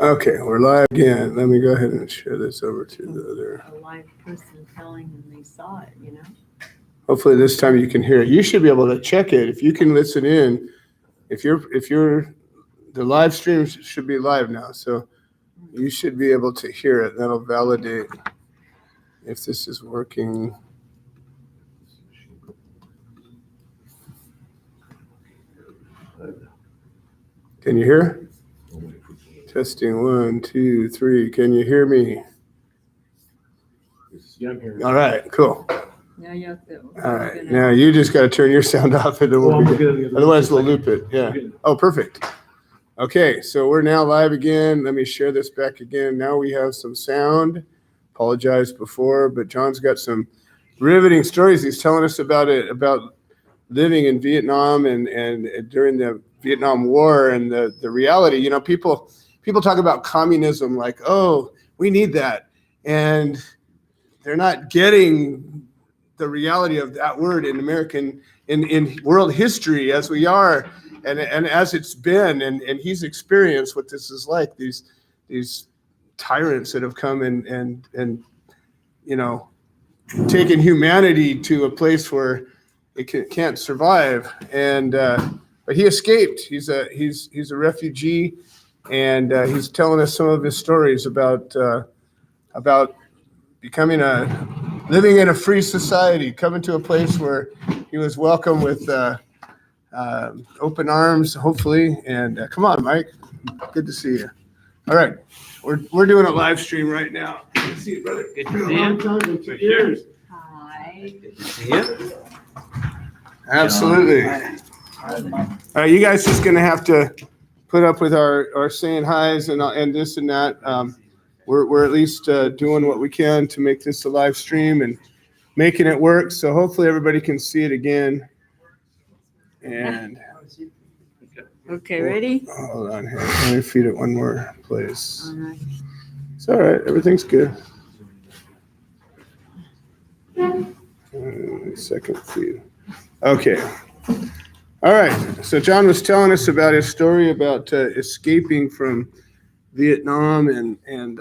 Okay, we're live again. Let me go ahead and share this over to the other. A live person telling them they saw it, you know? Hopefully this time you can hear it. You should be able to check it. If you can listen in, the live stream should be live now. So you should be able to hear it. That'll validate if this is working. Can you hear? Testing 1, 2, 3. Can you hear me? Yeah, I'm here. All right, cool. Now you have to. All right, now you just got to turn your sound off, and then we'll be good. Otherwise we'll loop it. Yeah. Oh, perfect. Okay, so we're now live again. Let me share this back again. Now we have some sound. Apologized before, but John's got some riveting stories. He's telling us about it, about living in Vietnam and during the Vietnam War and the reality. You know, people talk about communism like, oh, we need that, and they're not getting the reality of that word in American in world history as we are and as it's been, and he's experienced what this is like, these tyrants that have come and you know, taken humanity to a place where it can't survive. And but he escaped. He's a refugee, and he's telling us some of his stories about living in a free society, coming to a place where he was welcome with open arms, hopefully. And come on, Mike, good to see you. All right, we're doing a live stream right now. Good to see you, brother. Good to see you. Time, 2 years. Hi. Good to see you. Absolutely. All right, you guys just gonna have to put up with our saying hi's and this and that. We're at least doing what we can to make this a live stream and making it work. So hopefully everybody can see it again. And Okay, ready? hold on here. Let me feed it one more place. All right. It's all right. Everything's good. Second feed. Okay. All right. So John was telling us about his story about escaping from Vietnam and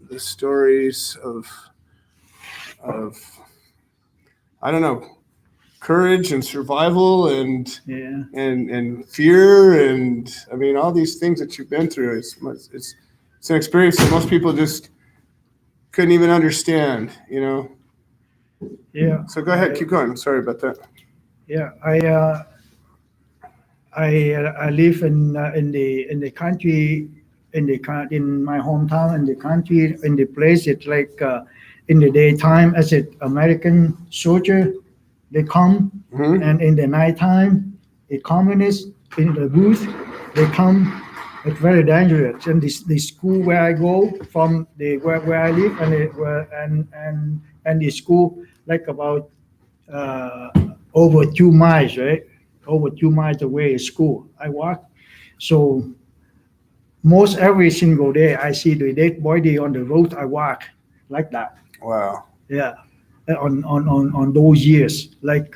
the stories of I don't know, courage and survival and fear, and I mean all these things that you've been through. It's an experience that most people just couldn't even understand, you know. Yeah. So go ahead, keep going. I'm sorry about that. Yeah, I live in the country, in my hometown, in the country, in the place. It's like in the daytime as an American soldier, they come, and in the nighttime, the communists in the booth, they come. It's very dangerous. And the school where I go from, where I live, and the school like about over 2 miles, right? Over 2 miles away is school. I walk. So most every single day I see the dead body on the road. I walk like that. Wow. Yeah. On those years, like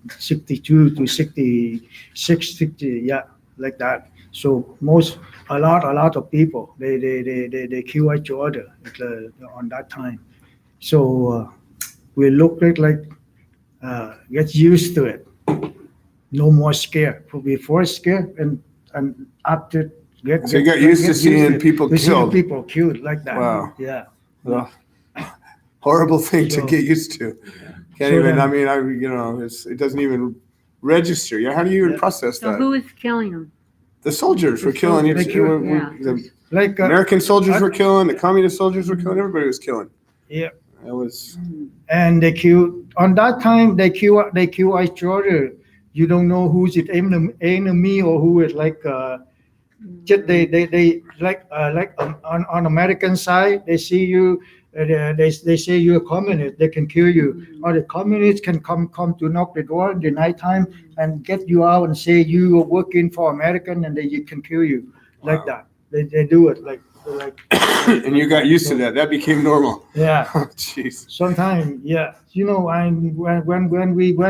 62 to 66, 60, yeah, like that. So a lot of people, they kill each other on that time. So we look like get used to it. No more scared. Before scared, and after So you got used to seeing people killed. Seeing people killed like that. Wow. Yeah. Well, horrible thing to get used to. Can't even. I mean, it doesn't even register. Yeah. How do you even process So that? who is killing them? The soldiers were killing each. The Like American soldiers were killing. The communist soldiers were killing. Everybody was killing. Yeah. It was. And they kill on that time. They kill each other. You don't know who's it enemy or who is like. Just they like on American side, they see you. They say you're a communist. They can kill you. Or the communists can come to knock the door in the nighttime and get you out and say you are working for American, and they can kill you like that. They do it like. And you got used to that. That became normal. Yeah. Oh, jeez. Sometimes, yeah. You know, when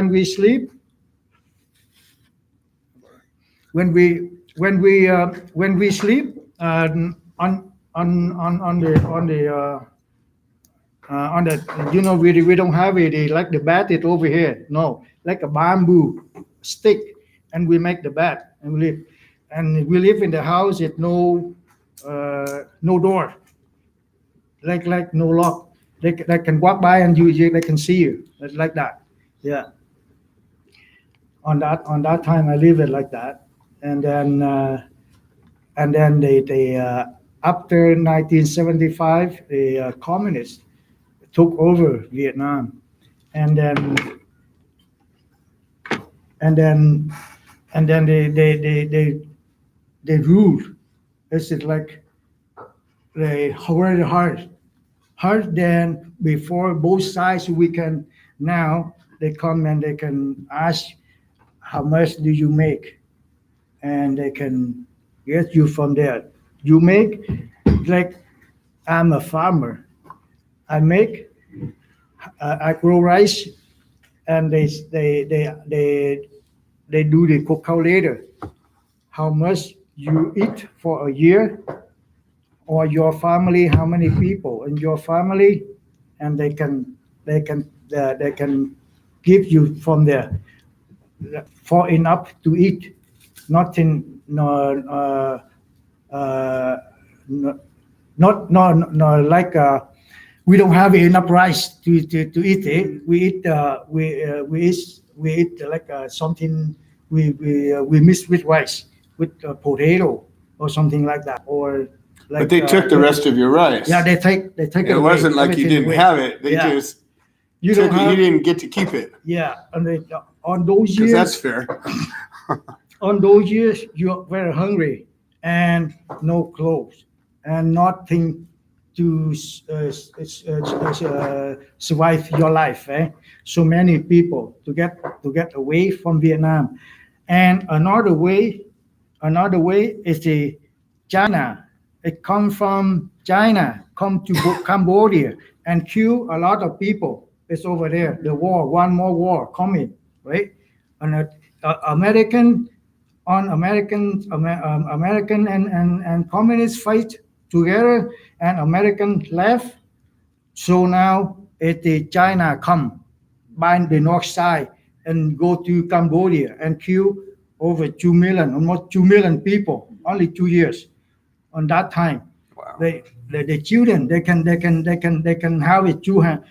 we sleep, when we sleep, on the we don't have it like the bat it over here. No, like a bamboo stick, and we make the bat and we live in the house. It no door, like no lock. They can walk by and they can see you like that. Yeah. On that time I live it like that, and then they after 1975 the communists took over Vietnam, and then they ruled. It's like they very hard than before. Both sides we can now they come and they can ask how much do you make, and they can get you from there. You make like I'm a farmer. I grow rice, and they do the calculator how much you eat for a year, or your family, how many people in your family, and they can give you from there for enough to eat. Nothing, no, not like we don't have enough rice to eat it. We eat like something we mix with rice, with potato or something like that, or like. But they took the rest of your rice. Yeah, they take it away. It wasn't like you didn't have it. They just you took don't it. have, You didn't get to keep it. Yeah, and on those Because years. that's fair. On those years, you're very hungry and no clothes and nothing to survive your life. So many people to get away from Vietnam, and another way is the China. It come from China, come to Cambodia and kill a lot of people. It's over there. The war, one more war coming, right? And American and communists fight together, and American left. So now the China come by the north side and go to Cambodia and kill over 2 million, almost 2 million people, only 2 years. On that time, wow. The children they can have it two hand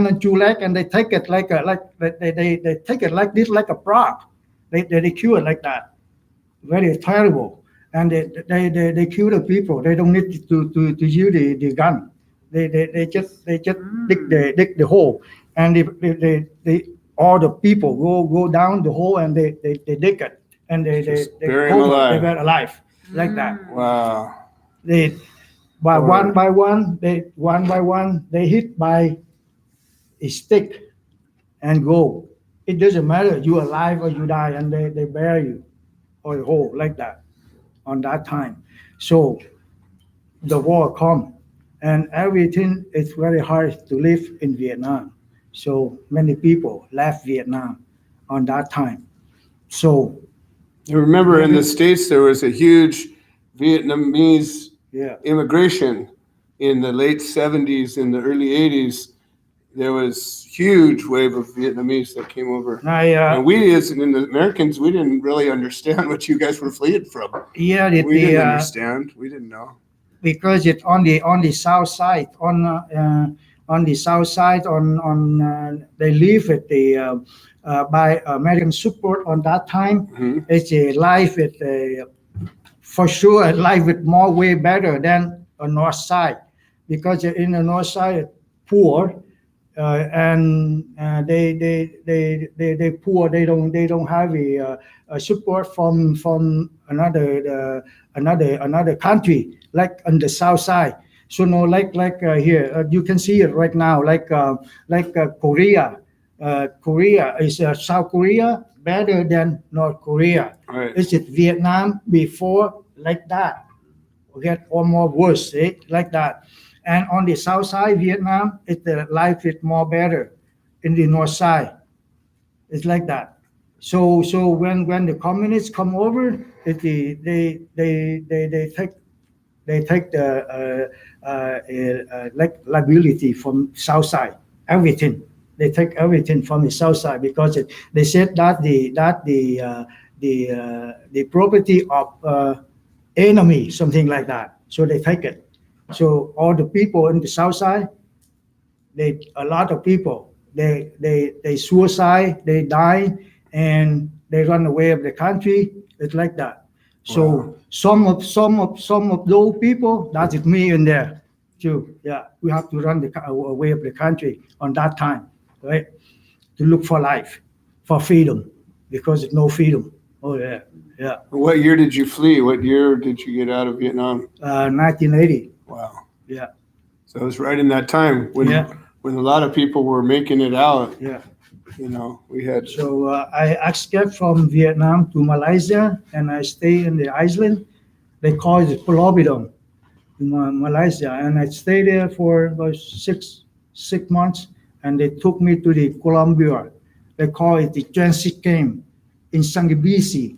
and two leg, and they take it like they take it like this, like a prop. They kill it like that. Very terrible. And they kill the people. They don't need to use the gun. They just dig the hole, and they all the people go down the hole, and they dig it, and they bury them alive. They were alive like that. Wow. They one by one they hit by a stick and go. It doesn't matter you alive or you die, and they bury you or a hole like that on that time. So the war come, and everything is very hard to live in Vietnam. So many people left Vietnam on that time. So I remember in the States there was a huge Vietnamese immigration in the late 70s, in the early 80s. There was huge wave of Vietnamese that came over. And we, as in the Americans, we didn't really understand what you guys were fleeing from. Yeah, we didn't understand. We didn't know. Because it's on the south side, on the south side, they live at the by American support on that time. Mm-hmm. It's a life with for sure a life with more way better than on north side, because in the north side poor. And they poor. They don't have a support from another country like on the south side. So no, like here you can see it right now. Like Korea. Korea is South Korea better than North Korea. Right. Is it Vietnam before like that? Get or more worse, like that. And on the south side, Vietnam, the life is more better. In the north side, it's like that. So when the communists come over, they take the like liability from south side, everything. They take everything from the south side because they said that the property of enemy, something like that. So they take it. So all the people in the south side, a lot of people, they suicide, they die, and they run away of the country. It's like that. So Wow. some of those people, that is me in there too. Yeah, we have to run away of the country on that time, right? To look for life, for freedom, because there's no freedom. Oh yeah, yeah. What year did you flee? What year did you get out of Vietnam? 1980. Wow. Yeah. So it was right in that time when a lot of people were making it out. Yeah. You know, we had. So I escaped from Vietnam to Malaysia, and I stay in the island. They call it Prohibition in Malaysia, and I stayed there for about six months. And they took me to the Colombia. They call it the transit camp in Sangibisi,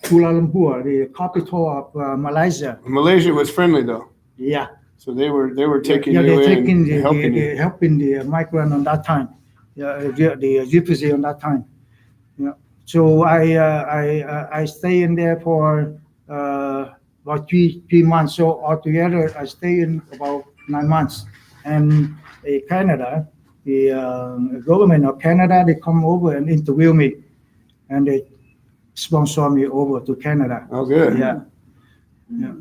Kuala Lumpur, the capital of Malaysia. Malaysia was friendly though. Yeah. So they were taking Yeah, you they're in, taking helping you. the migrant on that time. Yeah, the refugee on that time. Yeah. So I stay in there for about three months. So altogether, I stay in about 9 months. And Canada, the government of Canada, they come over and interview me, and they sponsor me over to Canada. Oh, good. Yeah. Yeah.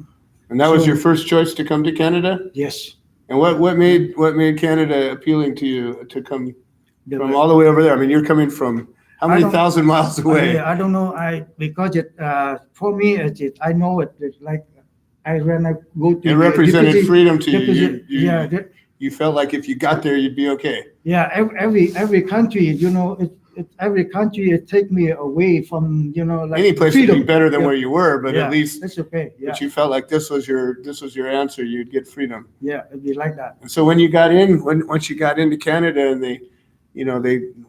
And that was So- your first choice to come to Canada? Yes. And what made Canada appealing to you to come from all the way over there? I mean, you're coming from how many thousand miles away? I don't know. Because for me, I know it. It's like when I go to It represented freedom to you. Yeah. You felt like if you got there, you'd be okay. Yeah. Every country, every country it take me away from like Any place freedom. would be better than Yeah. where you were, but Yeah, at least that's okay. Yeah. but you felt like this was your answer. You'd get freedom. Yeah, it'd be like that. And so when you got in, once you got into Canada and they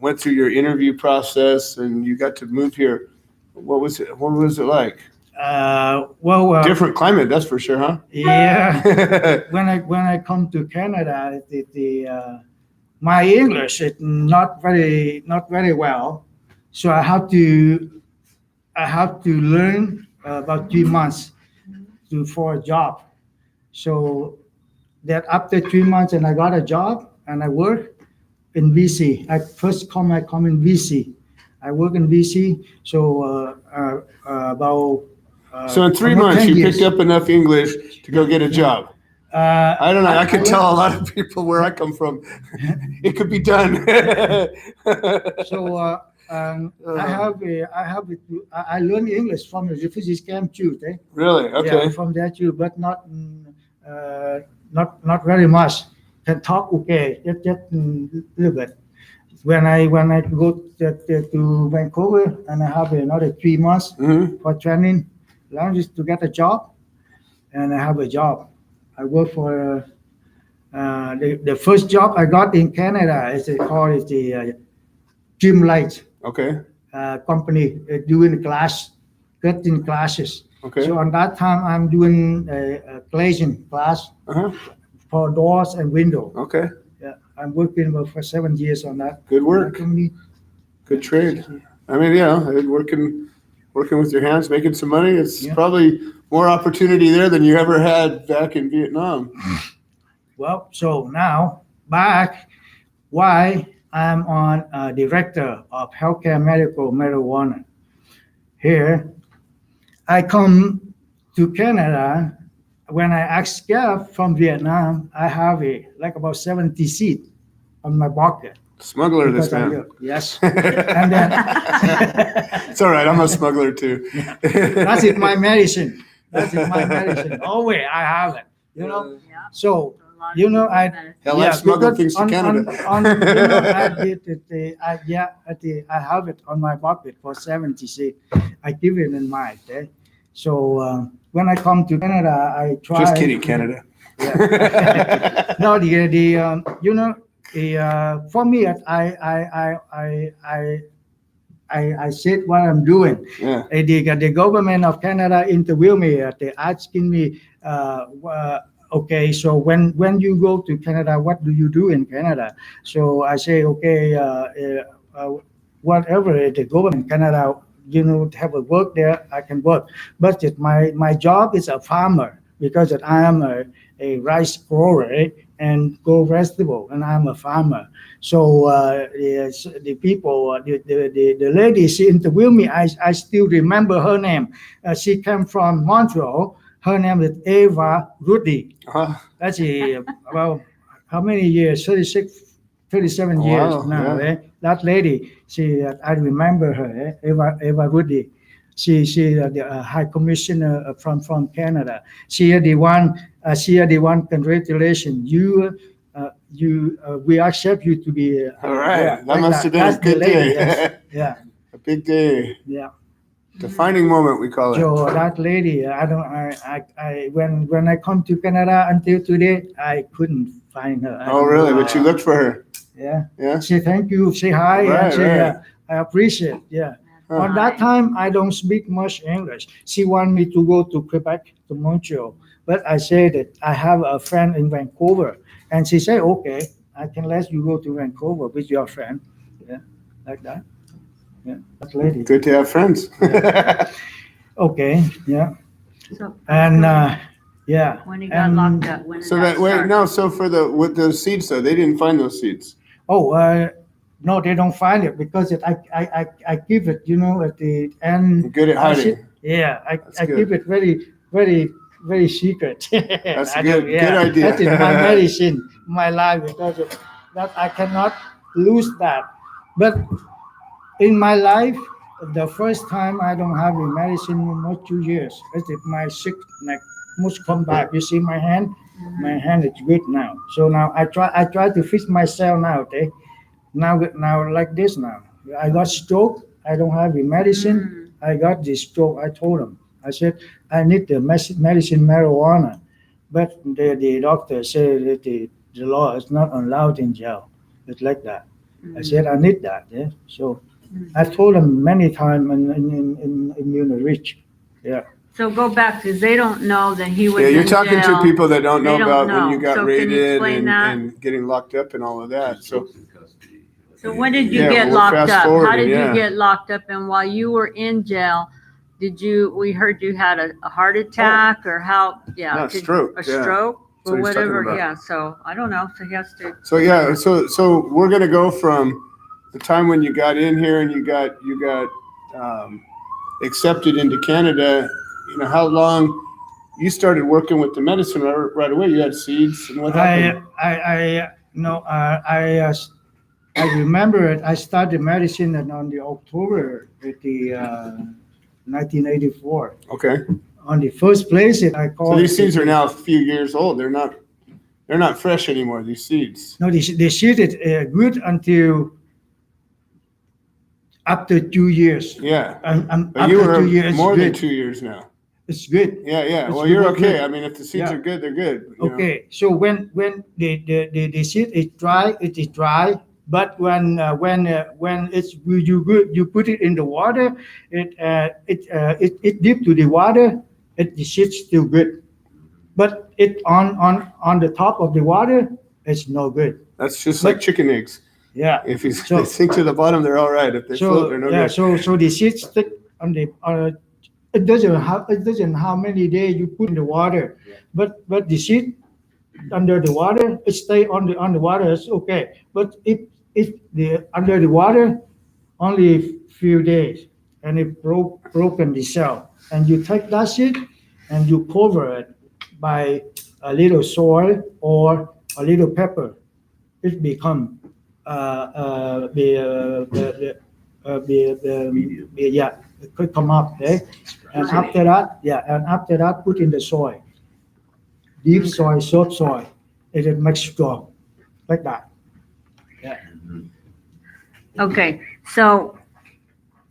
went through your interview process and you got to move here, what was it like? Different climate, that's for sure, huh? Yeah. When I come to Canada, my English is not very well, so I have to learn about 3 months for a job. So that after 3 months, and I got a job and I work in BC. I come in BC. I work in BC. So about. So in 3 months, you picked up enough English to go get a job. I don't know. I can tell a lot of people where I come from. It could be done. So I learned English from the refugees camp too. Really? Okay. Yeah, from there too, but not very much. Can talk okay, just a little bit. When I go to Vancouver and I have another 3 months for training, language to get a job, and I have a job. I work for the first job I got in Canada is called the Gym Light company doing cutting classes. Okay. So on that time I'm doing a glazing class for doors and window. Okay. Yeah, I'm working for 7 years on that. Good work. Good trade. I mean, working with your hands, making some money. It's probably more opportunity there than you ever had back in Vietnam. Well, so now back, why I'm on director of healthcare medical marijuana. Here, I come to Canada. When I escaped from Vietnam, I have about 70 seats on my pocket. Smuggler, this man. Yes. And then it's all right. I'm a smuggler too. That's it, my medicine. Always I have it. Yeah. So I smuggle things to Canada. I have it on my pocket for 70 seats. I give it in mind. So when I come to Canada, I try. Just kidding, Canada. Yeah. No, for me, I said what I'm doing. Yeah. The government of Canada interviewed me. They asking me, okay, so when you go to Canada, what do you do in Canada? So I say, okay, whatever the government Canada, have a work there, I can work. But my job is a farmer because I am a rice grower and grow vegetable, and I'm a farmer. So the people, the lady, she interviewed me. I still remember her name. She came from Montreal. Her name is Eva Rudy. Uh-huh. That's about how many years? 37 years Wow, now. yeah. That lady, I remember her, Eva Rudy. She the High Commissioner from Canada. She is the one. Congratulations, we accept you to be. All right. Yeah, That like must have been That's a good the lady, day. yes. Yeah, A big day. yeah. Defining moment, we call it. So that lady, when I come to Canada until today, I couldn't find her. I Oh, don't really? know. But you looked for her. Yeah. Yeah. Say thank you, say hi, Right, and say right. I appreciate. Yeah. Huh. On that time, I don't speak much English. She wanted me to go to Quebec, to Montreal, but I said that I have a friend in Vancouver, and she said, okay, I can let you go to Vancouver with your friend. Yeah, like that. Yeah, that lady. Good to have friends. Okay, yeah, So and yeah. when he got and- locked up, when did So that that wait, start? no. So with those seeds though, they didn't find those seeds. Oh, no, they don't find it because I keep it, at the end. You're good at hiding. Yeah, That's I good. keep it very, very, very secret. That's I good. don't- yeah, Good idea. That is my medicine, my life, because of that I cannot lose that. But in my life, the first time I don't have a medicine in almost 2 years. It's my sick neck must come back. You see my hand? My hand is good now. So now I try to fix myself now. Okay, now like this now. I got stroke. I don't have the medicine. I got the stroke. I told him. I said I need the medicine marijuana, but the doctor said that the law is not allowed in jail. It's like that. I said I need that. Yeah. So I told him many times in Munich. Yeah. So go back, because they don't know that he was Yeah, you're in talking jail. to people that don't know They don't about when you know. got So can you raided explain that? and getting locked up and all of that. So So when did you Yeah, get we're locked fast up? How forwarding, did yeah. you get locked up? And while you were in jail, we heard you had a heart attack or how, yeah. No, stroke, A yeah. stroke That's what or he's talking whatever, about. yeah. So I don't know, so he has to. So yeah, so we're gonna go from the time when you got in here and you got accepted into Canada. How long you started working with the medicine right away? You had seeds, and what happened? I remember it. I started medicine on the October 1984. Okay, On the first place that I so called. these seeds are now a few years old. They're not fresh anymore. These seeds. No, they seed it good until after 2 years. Yeah, but After you were 2 years, more than good. 2 years now. It's good. Yeah. It's Well, you're good, okay. good. I mean, if the seeds Yeah. are good, they're good. Okay, so when the seed is dry, it is dry. But when it's you put it in the water, it dip to the water, the seed's still good. But it on the top of the water, it's no good. That's just like chicken eggs. Yeah. If they So- sink to the bottom, they're all right. If they float, they're no yeah, good. so the seeds stick on the it doesn't how many days you put in the water, but the seed under the water, it stay on the water, it's okay. But if the under the water, only a few days, and it broken the cell, and you take that seed and you cover it by a little soil or a little pepper, it become it could come up, eh? And after that, put in the soil, deep soil, soft soil, it makes strong, like that. Yeah. Okay, so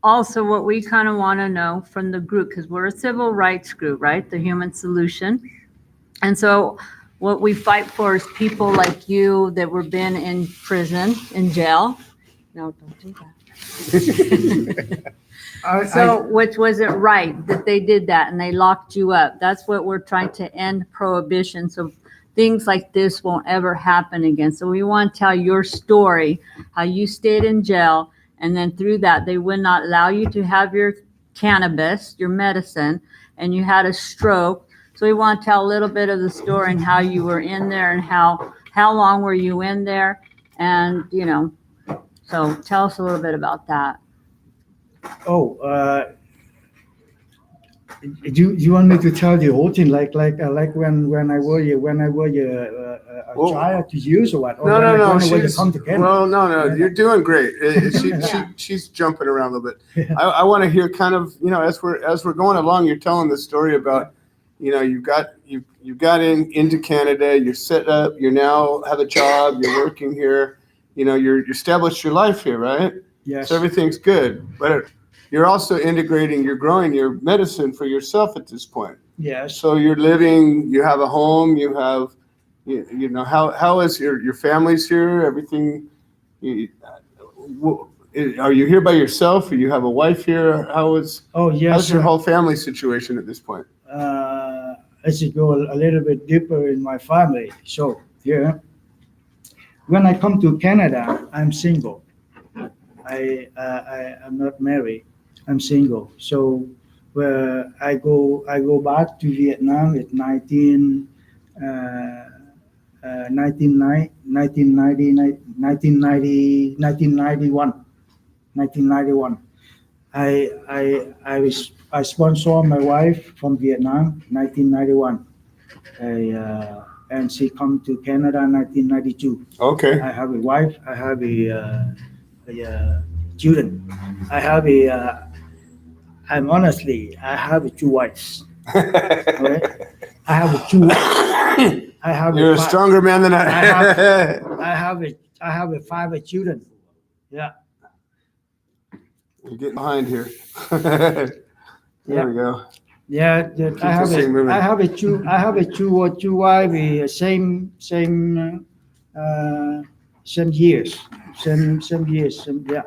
also what we kind of want to know from the group, because we're a civil rights group, right? The Human Solution. And so what we fight for is people like you that were been in prison, in jail. No, don't do that. So, which was it right that they did that and they locked you up? That's what we're trying to end prohibition. So things like this won't ever happen again. So we want to tell your story, how you stayed in jail, and then through that they would not allow you to have your cannabis, your medicine, and you had a stroke. So we want to tell a little bit of the story and how you were in there and how long were you in there, and so tell us a little bit about that. Oh, you want me to tell the whole thing, like when I were a child to use or what? Or No. No. You're doing great. She's jumping around a little bit. I want to hear kind of, as we're going along, you're telling the story about, you got into Canada, you're set up, you now have a job, you're working here, you're established your life here, right? Yes. So everything's good, but you're also integrating, you're growing your medicine for yourself at this point. Yes. So you're living, you have a home, you have, how is your family's here? Everything, are you here by yourself, or you have a wife here? Oh, yes. How's your whole family situation at this point? I should go a little bit deeper in my family. So here, when I come to Canada, I'm single. I'm not married. I'm single. So I go back to Vietnam at 1991. I sponsor my wife from Vietnam, 1991. And she come to Canada in 1992. Okay. I have a wife. I have a children. I have I have two wives. Right? I have two. You're a stronger man than I. I have 5 children. Yeah. You're getting behind here. There we go. Yeah, I have a two wives, same years, yeah,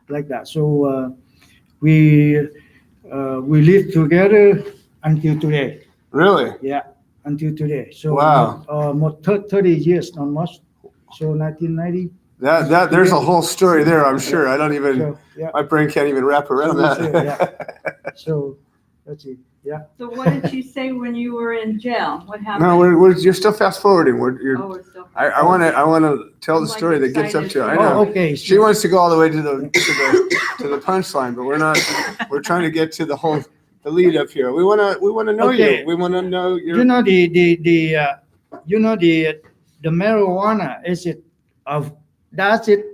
like that. So we live together until today. Really? Yeah, until today. So wow, almost 30 years almost. So 1990. That there's a whole story there, I'm sure. I don't even. So, yeah. My brain can't even wrap around that. Yeah. So that's it. Yeah. So what did you say when you were in jail? What happened? No, you're still fast forwarding. We're still. I want to tell the story that gets up to. I know. Okay. She wants to go all the way to the punchline, but we're not. We're trying to get to the lead up here. We want to know you. We want to know your. The marijuana, is it that's it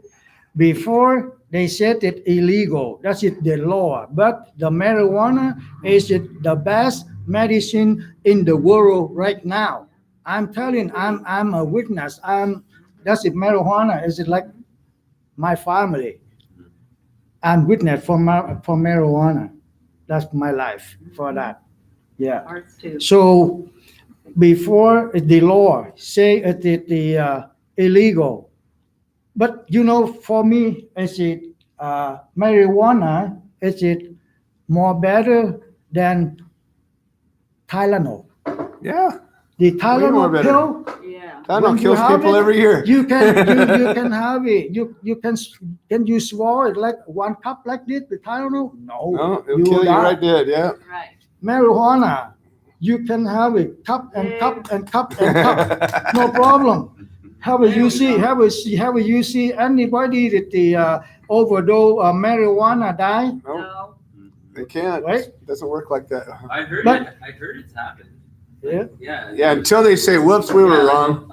before they said it illegal. That's it, the law. But the marijuana is it the best medicine in the world right now. I'm telling, I'm a witness. That's it, marijuana is it like my family. I'm witness for marijuana. That's my life for that. Yeah. Ours too. So before the law say it illegal, but for me, is it marijuana? Is it more better than Tylenol? Yeah. The Tylenol pill. Yeah. Tylenol kills people every year. You can have it. Can you swallow it like 1 cup like this with Tylenol? No, it'll kill you right there. Yeah. Right. Marijuana, you can have it cup and cup and cup and cup. No problem. Have you see anybody that the overdose marijuana die? No, they can't. Right? It doesn't work like that. I heard it's happened. Yeah. Yeah. Until they say, "Whoops, we were wrong."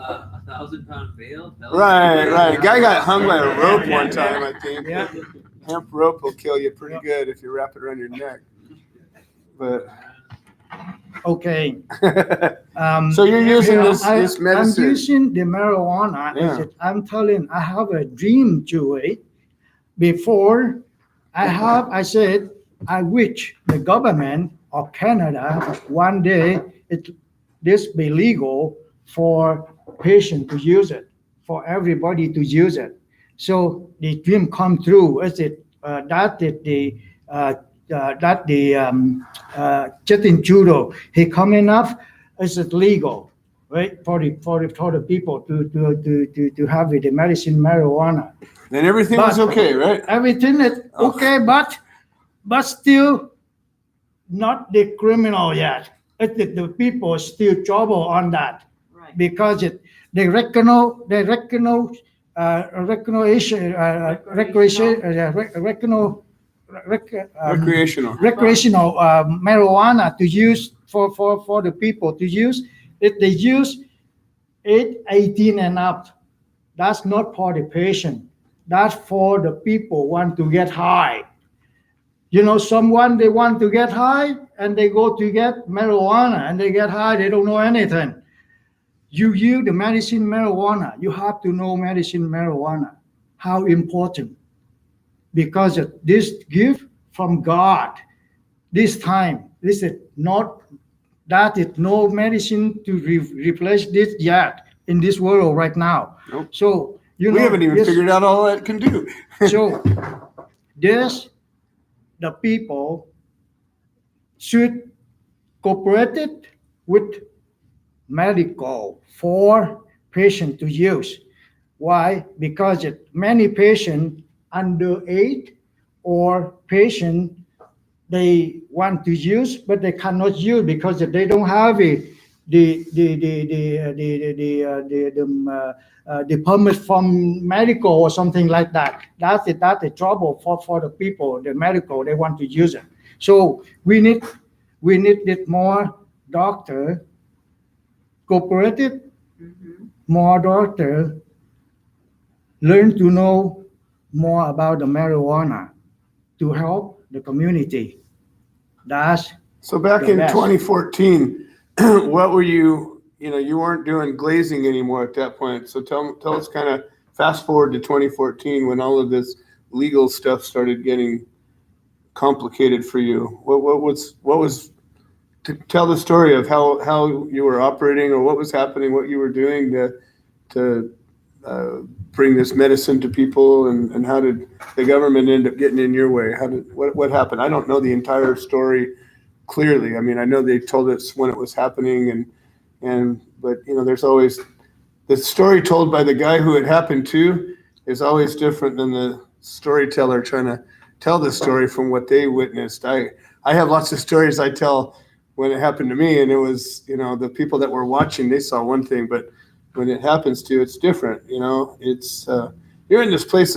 1,000-pound bail. Right. A guy got hung by a rope one time, I think. Yeah. Hemp rope will kill you pretty good if you wrap it around your neck. But. Okay. So you're using this medicine. I'm using the marijuana. Yeah. I'm telling, I have a dream to it. Before I said, I wish the government of Canada one day this be legal for patient to use it, for everybody to use it. So the dream come true. Is it Justin Trudeau, he coming up, is it legal, right, for the people to have the medicine marijuana? Then everything was okay, right? Everything is okay, but still not the criminal yet. The people still trouble on that, Right. because they recognize recreational marijuana to use for the people to use. If they use it 18 and up, that's not for the patient. That's for the people want to get high. You know, someone they want to get high and they go to get marijuana and they get high. They don't know anything. You use the medicine marijuana. You have to know medicine marijuana. How important? Because this gift from God. This time, this is not that is no medicine to replace this yet in this world right now. Nope. So we haven't even figured out all that can do. So the people should cooperate it with medical for patient to use. Why? Because many patients under 8 or patient they want to use, but they cannot use because they don't have the permit from medical or something like that. That's the trouble for the people, the medical, they want to use it. So we need more doctor cooperative, more doctor learn to know more about the marijuana to help the community. That's so back in best. 2014, what were you weren't doing glazing anymore at that point. So tell us, kind of fast forward to 2014 when all of this legal stuff started getting complicated for you. What was to tell the story of how you were operating or what was happening, what you were doing to bring this medicine to people, and how did the government end up getting in your way? What happened? I don't know the entire story clearly. I mean, I know they told us when it was happening, but there's always the story told by the guy who it happened to is always different than the storyteller trying to tell the story from what they witnessed. I have lots of stories I tell when it happened to me, and it was the people that were watching, they saw one thing, but when it happens to you, it's different. It's you're in this place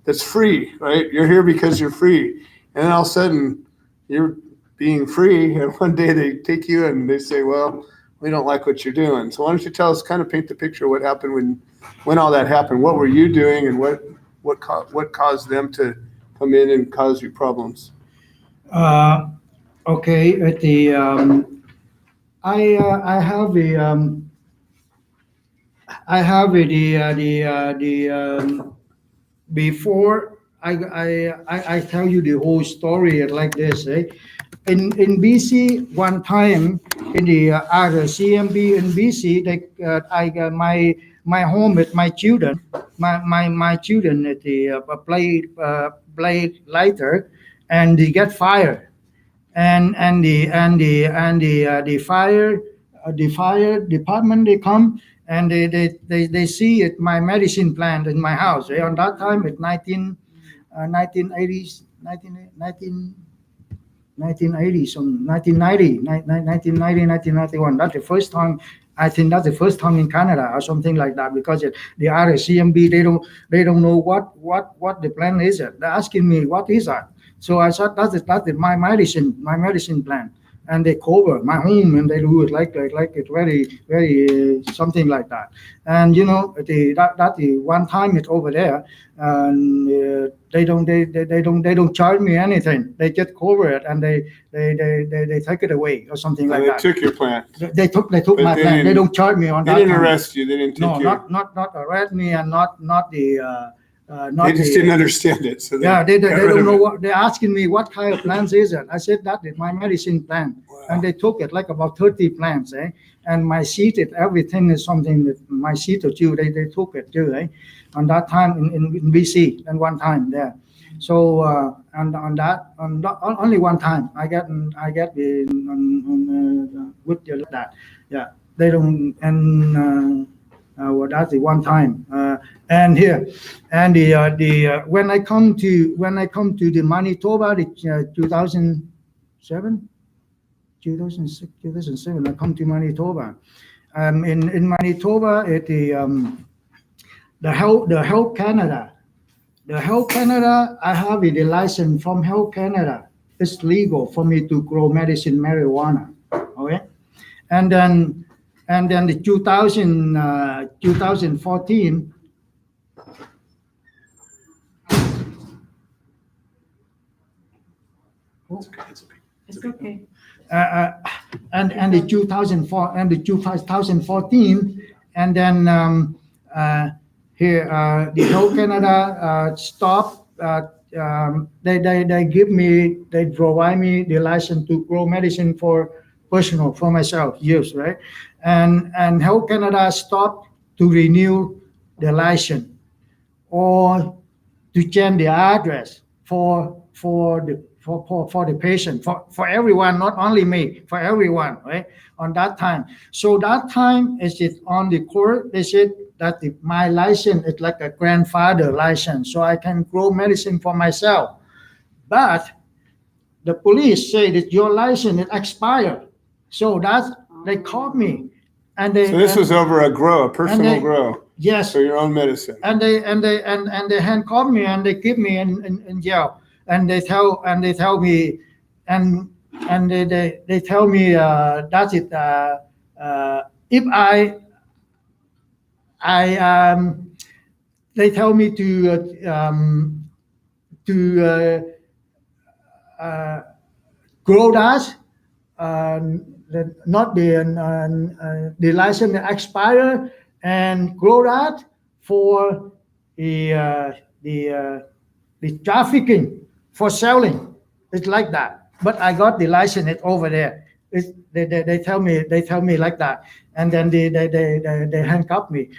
that's free, right? You're here because you're free, and then all of a sudden you're being free, and one day they take you and they say, well, we don't like what you're doing. So why don't you tell us, kind of paint the picture of what happened when all that happened? What were you doing, and what caused them to come in and cause you problems? Okay, at the I have before I tell you the whole story like this. In BC, one time in the CMB in BC, I got my home with my children, my children at the blade lighter, and they get fire, and the fire department, they come and they see it, my medicine plant in my house. On that time, it's 1980s, 1991. That's the first time. I think that's the first time in Canada or something like that, because the RCMB, they don't know what the plan is. They're asking me, what is that? So I said, that's my medicine plan. And they cover my home, and they do it like it very, very something like that. And the one time it's over there, and they don't charge me anything. They just cover it, and they take it away or something like that. They took your plant. They took my plant. They don't charge me on that. They didn't time. arrest you. They didn't take you. No, not arrest me, and not the. They just didn't understand it. So they don't know what they're asking me. What kind of plants is it? I said that is my medicine plant. Wow. and they took it like about 30 plants, eh? And my seed, everything is something that my seed too, they took it too, eh? On that time in BC, and one time there. So and only one time I get the with that, yeah. They don't, and well, that's the one time. And here, and the when I come to the Manitoba, the 2007, 2006, 2007, I come to Manitoba. In Manitoba, at the Health Canada. The Health Canada, I have the license from Health Canada. It's legal for me to grow medicine marijuana. Okay, and then the 2014. It's okay. And the 2004 and the 2014, and then here the Health Canada stopped. They provide me the license to grow medicine for personal, for myself use, right? And Health Canada stopped to renew the license or to change the address for the patient, for everyone, not only me, for everyone, right? On that time. So that time, is it on the court, they said that my license is like a grandfather license, so I can grow medicine for myself. But the police say that your license is expired. So they called me. And so this was over a personal grow. Yes. For your own medicine. And they handcuffed me and they keep me in jail. And they tell me, and they tell me that's it. If they tell me to grow that, not the license expire, and grow that for the trafficking, for selling. It's like that. But I got the license over there. They tell me like that, and then they handcuff me.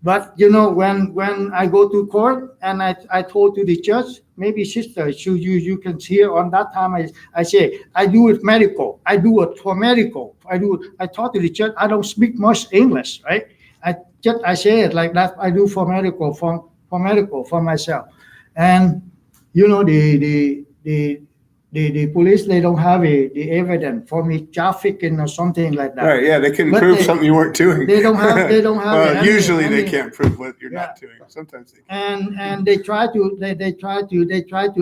But when I go to court and I told to the judge, maybe sister, you can hear on that time I say I do it medical. I do it for medical. I talk to the judge. I don't speak much English, right? I say it like that. I do for medical for myself, and the police, they don't have the evidence for me trafficking or something like that. Right, yeah, they couldn't prove something you weren't doing. They don't have well, usually they can't prove what you're not doing. Sometimes they can. And they try to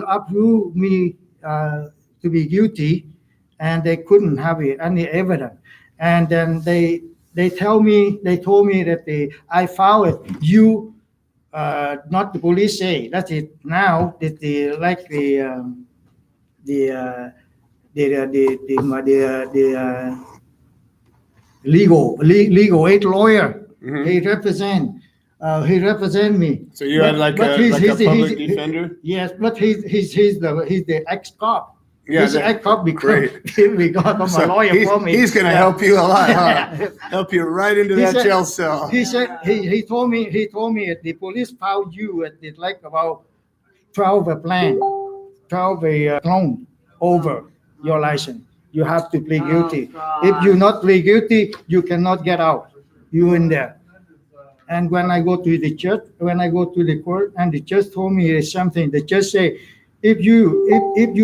approve me to be guilty, and they couldn't have any evidence. And then they told me that I filed it. You not the police say that's it now that the legal aid lawyer. Mm-hmm. He represent me. So you had like a public defender? Yes, but he's the ex-cop. Yeah, he's ex-cop because a lawyer for me. He's going to help you a lot, huh? Help you right into that jail cell. He said he told me the police found you at like about 12 clone over your license. You have to plead guilty. If you not plead guilty, you cannot get out. You in there. And when I go to the church, when I go to the court, and the judge told me something, the judge say, if you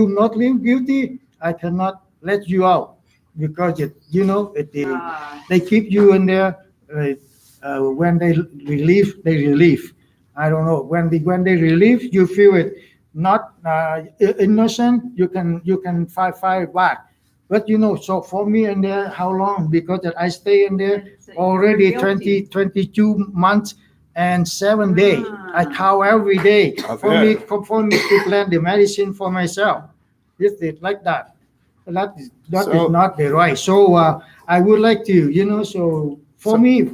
not plead guilty, I cannot let you out because they keep you in there. When they relieve. I don't know when they relieve, you feel it not innocent. You can fight back. But so for me in there, how long? Because I stay in there already 22 months and 7 days. I count every day for me to plan the medicine for myself. It's like that. That is not the right. So I would like to, so for me,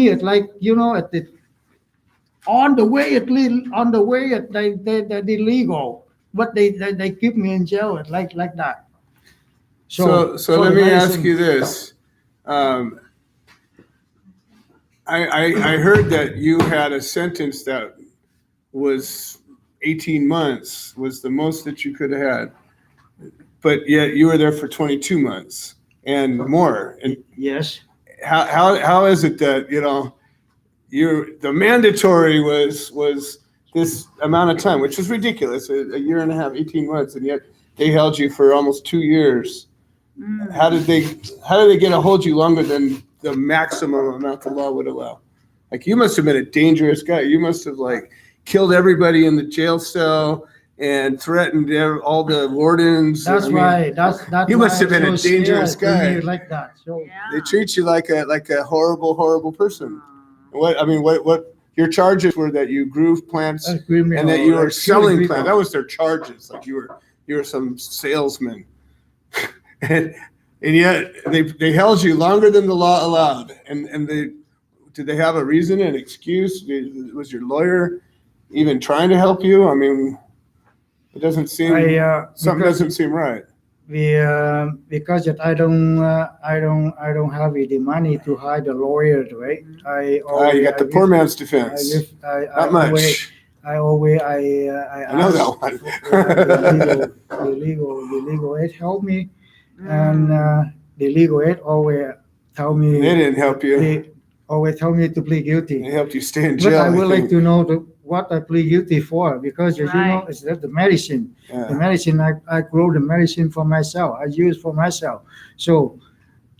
it's like at the on the way they legal, but they keep me in jail like that. So for let the me medicine- ask you this. I heard that you had a sentence that was 18 months was the most that you could have had, but yet you were there for 22 months and more. And Yes. how is it that, the mandatory was this amount of time, which was ridiculous, a year and a half, 18 months, and yet they held you for almost 2 years. How did they get a hold of you longer than the maximum amount the law would allow? Like, you must have been a dangerous guy. You must have killed everybody in the jail cell and threatened all the wardens. That's why. That's you why must have been I'm a so dangerous scared to guy. be like that. So They treat you like a horrible person. What your charges were that you grew plants that's criminal, and that you were like, selling killing plants. people. That was their charges. Like you were some salesman. and yet they held you longer than the law allowed. And did they have a reason, an excuse? Was your lawyer even trying to help you? I mean, it doesn't seem something doesn't seem right. Because that I don't have the money to hire the lawyer, right? You got the poor man's defense. Not much. I always I know that one. the legal aid help me, and the legal aid always tell me They didn't help you. They always tell me to plead guilty. They helped you stay in But jail. I would like to know what I plead guilty for, because as you know, it's the medicine. Yeah. The medicine, I grow the medicine for myself. I use for myself. So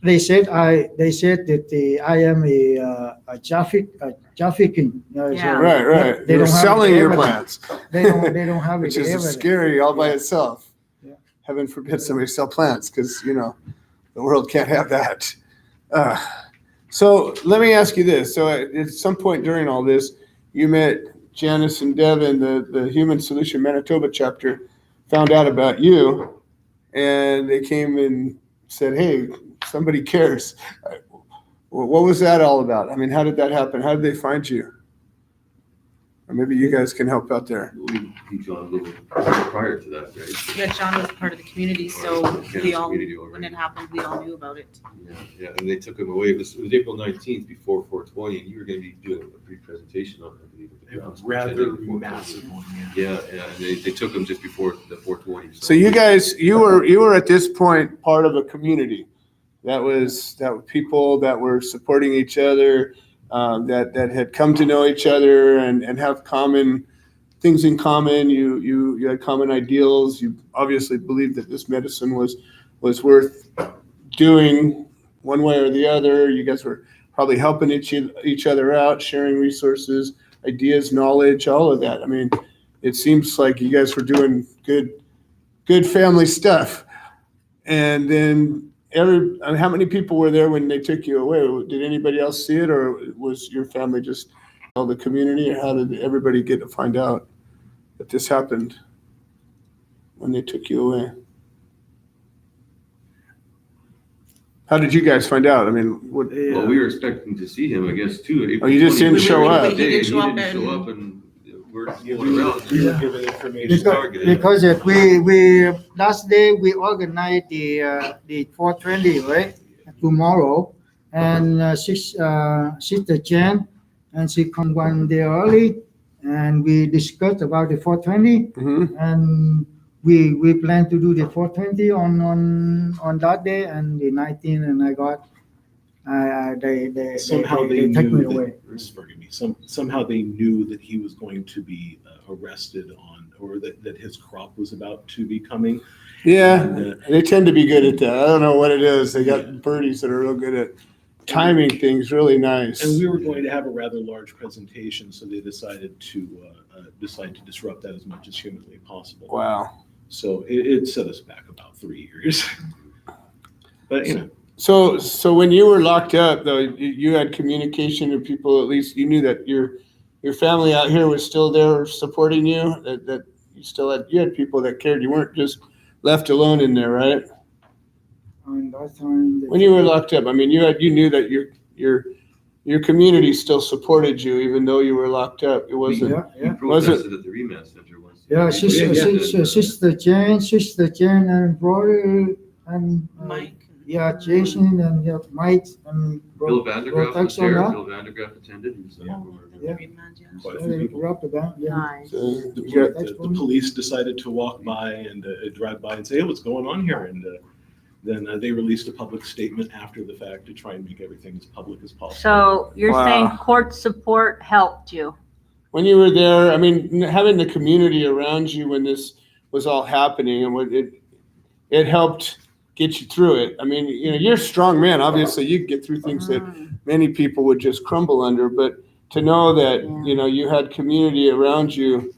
they said that I am a trafficking. Yeah. Right. They You're don't have selling the your evidence. plants, They don't have which the is evidence. scary all by Yeah. itself. Yeah. Heaven forbid somebody sell plants, because the world can't have that. So let me ask you this. So at some point during all this, you met Janice and Devin, the Human Solution Manitoba chapter, found out about you, and they came and said, hey, somebody cares. What was that all about? I mean, how did that happen? How did they find you? Or maybe you guys can help out there. We beat John a little prior to that, right? Yeah, John was part of the community, so Yeah, we all, community when already. it happened, we all knew about it. Yeah, and they took him away. It was April 19th before 420, and you were going to be doing a pre-presentation on it, I believe. It was rather massive one, Yeah, and they took him just before the 420. So you guys, you were at this point part of a community that was people that were supporting each other, that had come to know each other and have common things in common. You had common ideals. You obviously believed that this medicine was worth doing one way or the other. You guys were probably helping each other out, sharing resources, ideas, knowledge, all of that. I mean, it seems like you guys were doing good family stuff. And then how many people were there when they took you away? Did anybody else see it, or was your family just all the community, or how did everybody get to find out that this happened when they took you away? How did you guys find out? I mean, what? Well, we were expecting to see him, I guess, too. April You just 20th. didn't show up. He didn't show up, and- and we're going around. We were given information. Because we last day we organized the 420, right, tomorrow, and Sister Jen, and she come one day early, and we discussed about the 420, Mhm. and we plan to do the 420 on that day, and the 19, and I got Somehow they take me knew away. forgive me. Somehow they knew that he was going to be arrested or that his crop was about to be coming. Yeah, And, they tend to be good at that. I don't know what it is. They got birdies that are real good at timing things really nice. And we were going to have a rather large presentation, so they decided to disrupt that as much as humanly possible. Wow. So it set us back about 3 years. But So when you were locked up, though, you had communication with people. At least you knew that your family out here was still there supporting you. That you had people that cared. You weren't just left alone in there, right? And that time When you were locked up, I mean, you knew that your community still supported you, even though you were locked up. It wasn't. yeah. We protested at the remand center once. Yeah, We Sister Jane and brother and Mike. yeah, Jason and yeah, Mike and Bill brought Vandergraaf was touch on there. that. Bill Vandergraaf attended. He was there. Yeah. Quite a So few they people. grew up with that, yeah. Nice. So The, you got, the police decided to walk by and drive by and say, hey, what's going on here? And then they released a public statement after the fact to try and make everything as public as possible. So you're Wow. saying court support helped you? when you were there, I mean, having the community around you when this was all happening, and what it helped get you through it. I mean, you know, you're a strong man. Obviously, you get through things that many people would just crumble under. But to know that, you know, you had community around you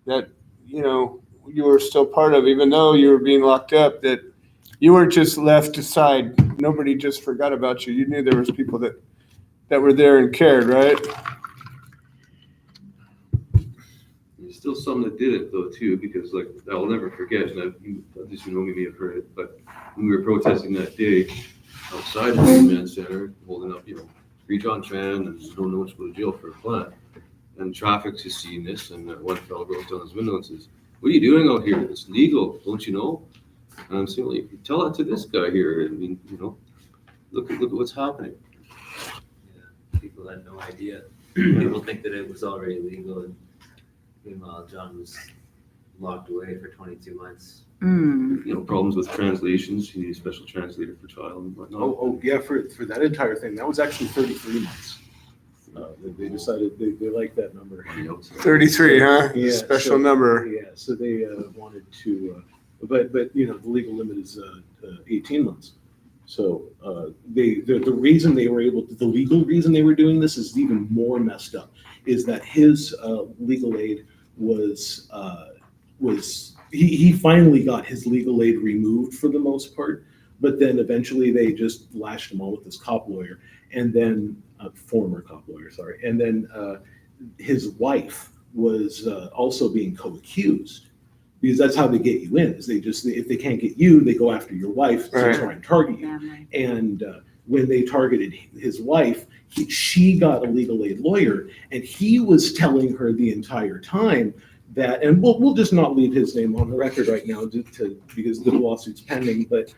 that, you know, you were still part of, even though you were being locked up, that you weren't just left aside. Nobody just forgot about you. You knew there was people that were there and cared, right? There's still some that did it though too, because like I'll never forget, and at least you know me may have heard it, but when we were protesting that day outside the Green Center, holding up, you know, free Jon Tran and no one's going to jail for a plant, and traffic's just seeing this, and one fellow goes down his window and says, "What are you doing out here? It's legal, don't you know?" And I'm saying, like, tell that to this guy here. I mean, you know, look at what's happening. Yeah, people had no idea. People think that it was already legal, and meanwhile, John was locked away for 22 months. Mm. You know, problems with translations. You need a special translator for trial and whatnot. Oh, yeah, for that entire thing, that was actually 33 months. They decided they liked that number. 33, huh? Yeah, Special so- number. Yeah, so they wanted to, but you know, the legal limit is 18 months. So the reason they were able to, the legal reason they were doing this is even more messed up, is that his legal aid was he finally got his legal aid removed for the most part, but then eventually they just lashed him all with this cop lawyer, and then former cop lawyer, sorry, and then his wife was also being co-accused, because that's how they get you in, is they just, if they can't get you, they go after your wife to Right. try and target you. Family. And when they targeted his wife, she got a legal aid lawyer, and he was telling her the entire time that, and we'll just not leave his name on the record right now because the lawsuit's pending, but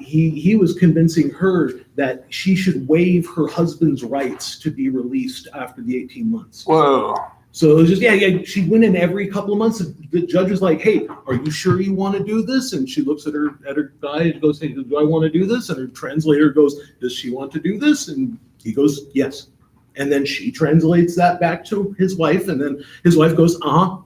he was convincing her that she should waive her husband's rights to be released after the 18 months. Whoa. So it was just, yeah, she went in every couple of months. The judge was like, "Hey, are you sure you want to do this?" And she looks at her guy and goes, "Hey, do I want to do this?" And her translator goes, "Does she want to do this?" And he goes, "Yes." And then she translates that back to his wife, and then his wife goes, "Uh-huh."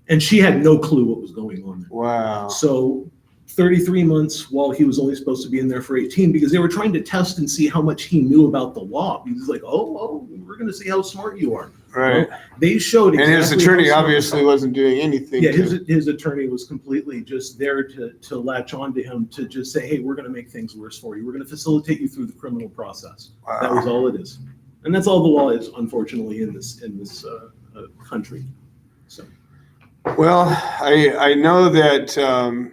And she had no clue what was going on there. Wow. So 33 months while he was only supposed to be in there for 18, because they were trying to test and see how much he knew about the law. He was like, oh, we're going to see how smart you are. Right. Well, they showed And exactly his how attorney smart- obviously wasn't doing anything. Yeah, to- his attorney was completely just there to latch onto him, to just say, "Hey, we're going to make things worse for you. We're going to facilitate you through the criminal process." Wow. That was all it is, and that's all the law is, unfortunately, in this country. So Well, I know that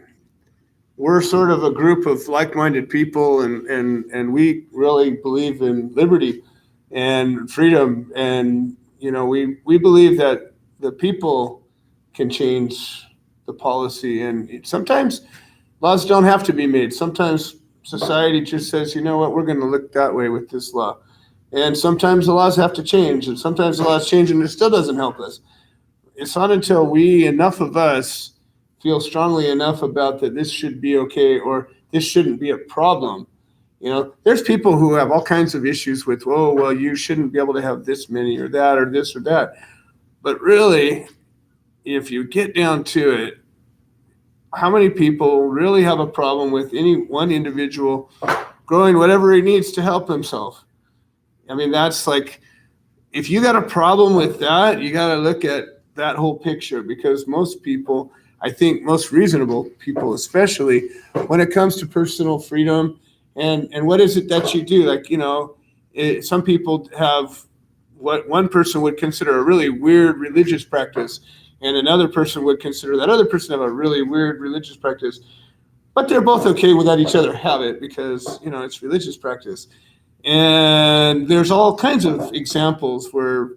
we're sort of a group of like-minded people, and we really believe in liberty and freedom. And, you know, we believe that the people can change the policy. And sometimes laws don't have to be made. Sometimes society just says, you know what, we're going to look that way with this law. And sometimes the laws have to change, and sometimes the laws change and it still doesn't help us. It's not until enough of us feel strongly enough about that this should be okay or this shouldn't be a problem. You know, there's people who have all kinds of issues with, oh, well, you shouldn't be able to have this many or that or this or that. But really, if you get down to it, how many people really have a problem with any one individual growing whatever he needs to help himself? I mean, that's like, if you got a problem with that, you got to look at that whole picture, because most people, I think most reasonable people, especially when it comes to personal freedom and what is it that you do? Like, you know, some people have what one person would consider a really weird religious practice, and another person would consider that other person have a really weird religious practice, but they're both okay with letting each other have it because, you know, it's religious practice. And there's all kinds of examples where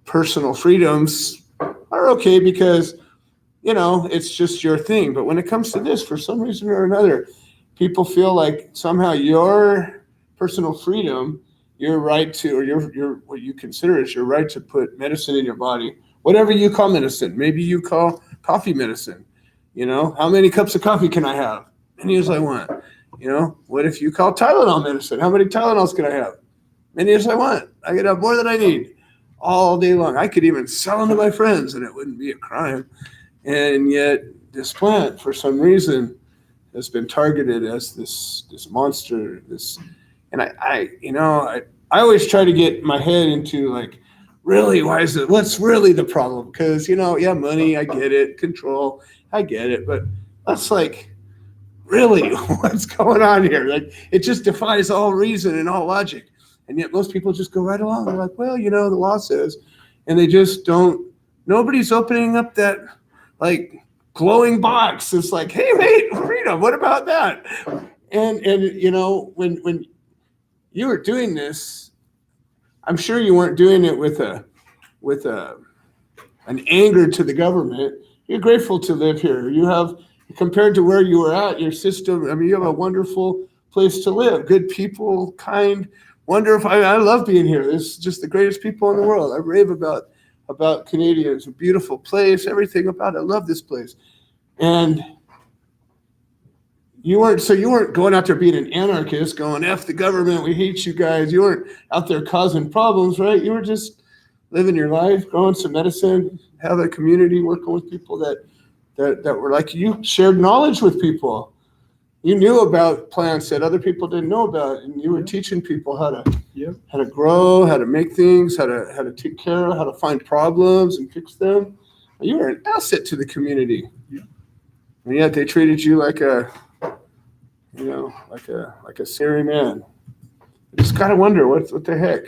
personal freedoms are okay because it's just your thing. But when it comes to this, for some reason or another, people feel like somehow your personal freedom, your right to, or your what you consider is your right to put medicine in your body, whatever you call medicine. Maybe you call coffee medicine. How many cups of coffee can I have? Many as I want. What if you call Tylenol medicine? How many Tylenols can I have? Many as I want. I could have more than I need all day long. I could even sell them to my friends and it wouldn't be a crime. And yet this plant, for some reason, has been targeted as this monster. And I always try to get my head into like, really, what's really the problem? Because, money, I get it, control, I get it, but that's like, really, what's going on here? Like, it just defies all reason and all logic. And yet most people just go right along. They're like, well, the law says, and they just don't, nobody's opening up that like glowing box. It's like, hey, wait, freedom, what about that? And when you were doing this, I'm sure you weren't doing it with an anger to the government. You're grateful to live here. You have, compared to where you were at, your system, you have a wonderful place to live. Good people, kind, wonderful. I love being here. It's just the greatest people in the world. I rave about Canadians. A beautiful place, everything about it. I love this place. And you weren't going out there being an anarchist, going, F the government, we hate you guys. You weren't out there causing problems, right? You were just living your life, growing some medicine, have a community, working with people that were like you, shared knowledge with people. You knew about plants that other people didn't know about, and you were teaching people how to grow, how to make things, how to take care of, how to find problems and fix them. You were an asset to the community. Yeah. And yet they treated you like a scary man. I just gotta wonder what the heck,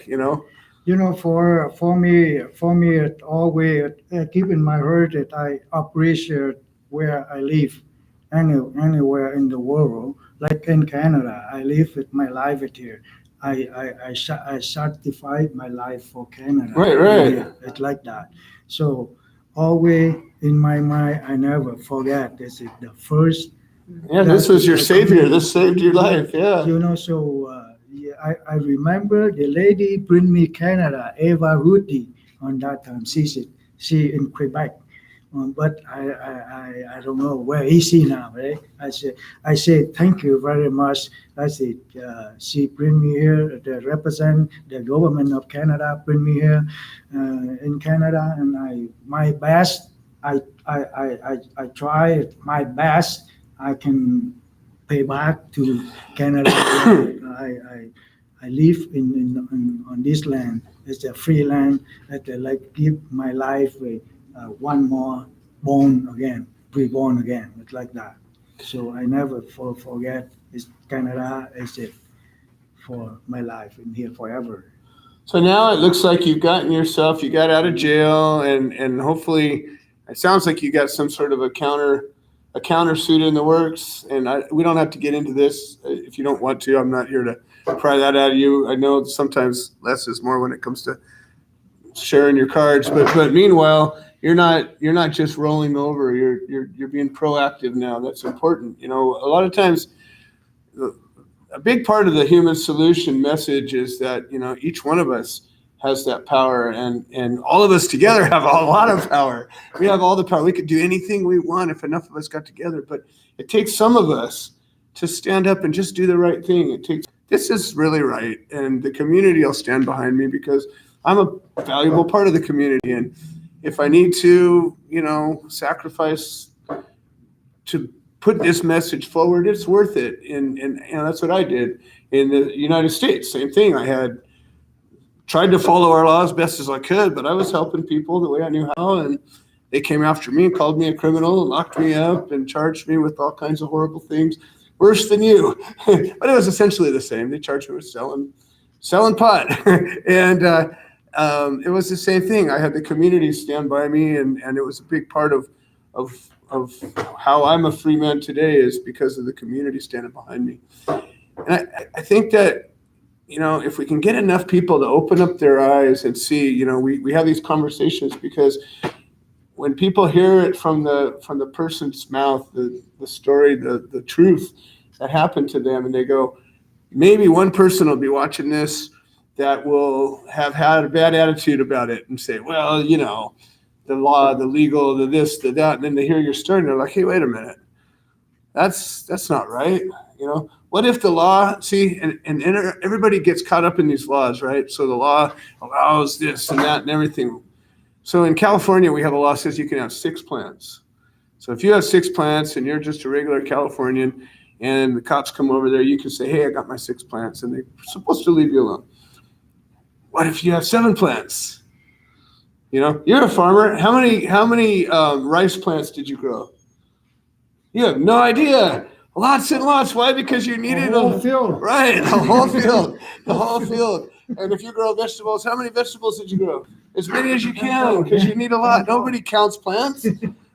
For me, it always keep in my heart that I appreciate where I live, anywhere in the world. Like in Canada, I live with my life here. I certified my life for Canada. Right. Yeah, it's like that. So always in my mind, I never forget. This is the first. Yeah, this was your savior. This saved your life. Yeah. I remember the lady bring me Canada, Eva Ruti, on that time. She in Quebec, but I don't know where is she now, right? I say thank you very much. I said she bring me here to represent the government of Canada. Bring me here in Canada, and I try my best. I can pay back to Canada. I live on this land. It's a free land that I like give my life one more reborn again. It's like that. So I never forget. Canada is it for my life in here forever. So now it looks like you got out of jail, and hopefully it sounds like you got some sort of a countersuit in the works. And we don't have to get into this if you don't want to. I'm not here to pry that out of you. I know sometimes less is more when it comes to sharing your cards, but meanwhile, you're not just rolling over. You're being proactive now. That's important. A lot of times, a big part of the human solution message is that each one of us has that power, and all of us together have a lot of power. We have all the power. We could do anything we want if enough of us got together, but it takes some of us to stand up and just do the right thing. This is really right, and the community will stand behind me because I'm a valuable part of the community, and if I need to, sacrifice to put this message forward, it's worth it. And that's what I did in the United States. Same thing. I had tried to follow our laws best as I could, but I was helping people the way I knew how, and they came after me and called me a criminal and locked me up and charged me with all kinds of horrible things, worse than you. But it was essentially the same. They charged me with selling pot. And it was the same thing. I had the community stand by me, and it was a big part of how I'm a free man today is because of the community standing behind me. And I think that, if we can get enough people to open up their eyes and see, we have these conversations because when people hear it from the person's mouth, the story, the truth that happened to them, and they go, maybe one person will be watching this that will have had a bad attitude about it and say, well, you know, the law, the legal, the this, the that, and then they hear your story and they're like, hey, wait a minute, that's not right. You know, what if the law, see, and everybody gets caught up in these laws, right? So the law allows this and that and everything. So in California, we have a law that says you can have 6 plants. So if you have 6 plants and you're just a regular Californian and the cops come over there, you can say, hey, I got my 6 plants, and they're supposed to leave you alone. What if you have 7 plants? You know, you're a farmer. How many rice plants did you grow? You have no idea. Lots and lots. Why? Because you needed A whole field. Right, the whole field, the whole field. And if you grow vegetables, how many vegetables did you grow? As many as you can, because you need a lot. Nobody counts plants.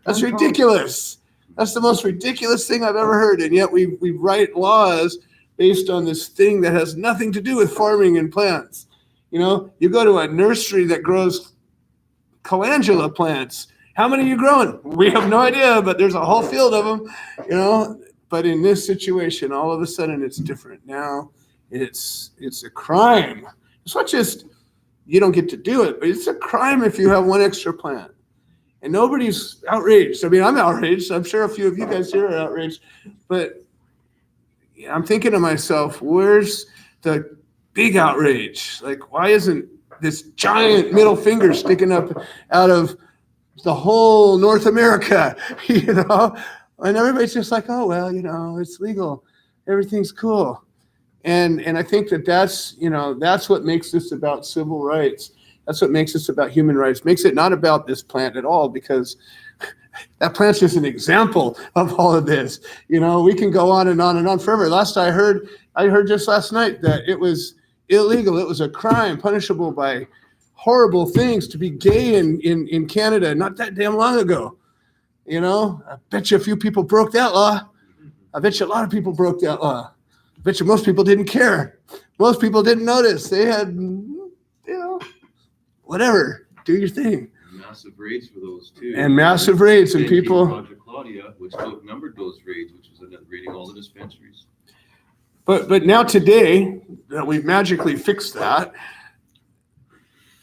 That's ridiculous. That's the most ridiculous thing I've ever heard. And yet we write laws based on this thing that has nothing to do with farming and plants. You know, you go to a nursery that grows calendula plants. How many are you growing? We have no idea, but there's a whole field of them, you know. But in this situation, all of a sudden it's different. Now it's a crime. It's not just you don't get to do it, but it's a crime if you have 1 extra plant. And nobody's outraged. I mean, I'm outraged. I'm sure a few of you guys here are outraged. But I'm thinking to myself, where's the big outrage? Like, why isn't this giant middle finger sticking up out of the whole North America, you know? And everybody's just like, oh, well, you know, it's legal. Everything's cool. And I think that's, you know, that's what makes this about civil rights. That's what makes this about human rights. Makes it not about this plant at all, because that plant's just an example of all of this. You know, we can go on and on and on forever. Last I heard just last night that it was illegal. It was a crime punishable by horrible things to be gay in Canada not that damn long ago. You know, I bet you a few people broke that law. I bet you a lot of people broke that law. I bet you most people didn't care. Most people didn't notice. They had, you know, whatever, do your thing. Massive raids for those too. And massive raids, and people. Project Claudia, which outnumbered those raids, which was raiding all the dispensaries. But now today that we've magically fixed that,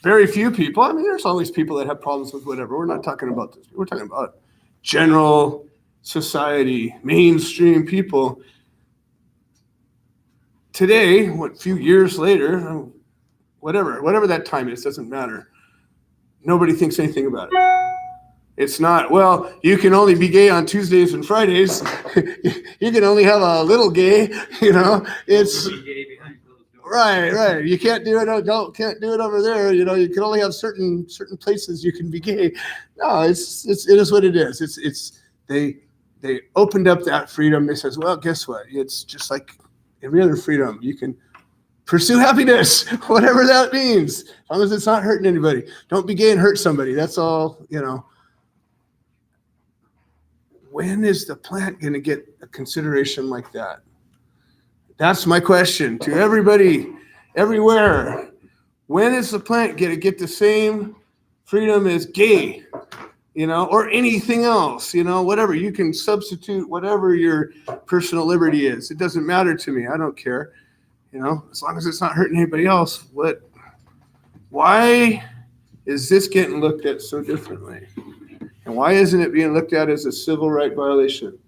very few people, I mean, there's always people that have problems with whatever. We're not talking about this. We're talking about general society, mainstream people. Today, what few years later, whatever that time is, doesn't matter. Nobody thinks anything about it. It's not, well, you can only be gay on Tuesdays and Fridays. You can only have a little gay, you know. It's right. You can't do it. Can't do it over there. You know, you can only have certain places you can be gay. No, it is what it is. They opened up that freedom. They says, well, guess what? It's just like every other freedom. You can pursue happiness, whatever that means, as long as it's not hurting anybody. Don't be gay and hurt somebody. That's all, you know. When is the plant going to get a consideration like that? That's my question to everybody, everywhere. When is the plant going to get the same freedom as gay, you know, or anything else, you know, whatever. You can substitute whatever your personal liberty is. It doesn't matter to me. I don't care. You know, as long as it's not hurting anybody else. Why is this getting looked at so differently? And why isn't it being looked at as a civil right violation?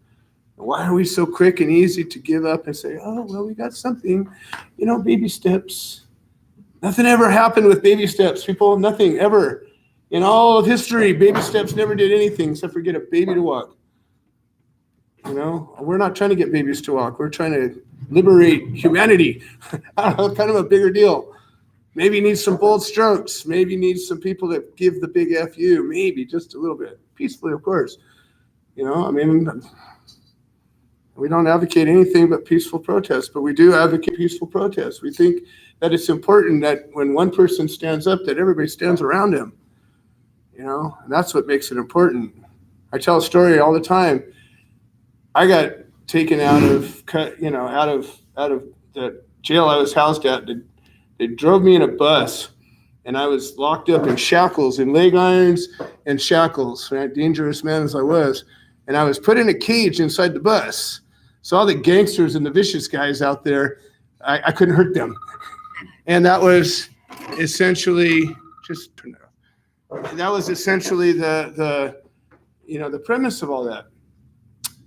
And why are we so quick and easy to give up and say, oh, well, we got something, you know, baby steps. Nothing ever happened with baby steps, people. Nothing ever. In all of history, baby steps never did anything except for get a baby to walk. You know, we're not trying to get babies to walk. We're trying to liberate humanity. I don't know, kind of a bigger deal. Maybe needs some bold strokes. Maybe needs some people that give the big FU. Maybe just a little bit. Peacefully, of course. You know, I mean, we don't advocate anything but peaceful protest, but we do advocate peaceful protest. We think that it's important that when one person stands up, that everybody stands around him. You know, and that's what makes it important. I tell a story all the time. I got taken out of the jail I was housed at. They drove me in a bus and I was locked up in shackles, in leg irons and shackles, right? Dangerous man as I was. And I was put in a cage inside the bus. So all the gangsters and the vicious guys out there, I couldn't hurt them. And that was essentially, just turn it off. That was essentially the premise of all that.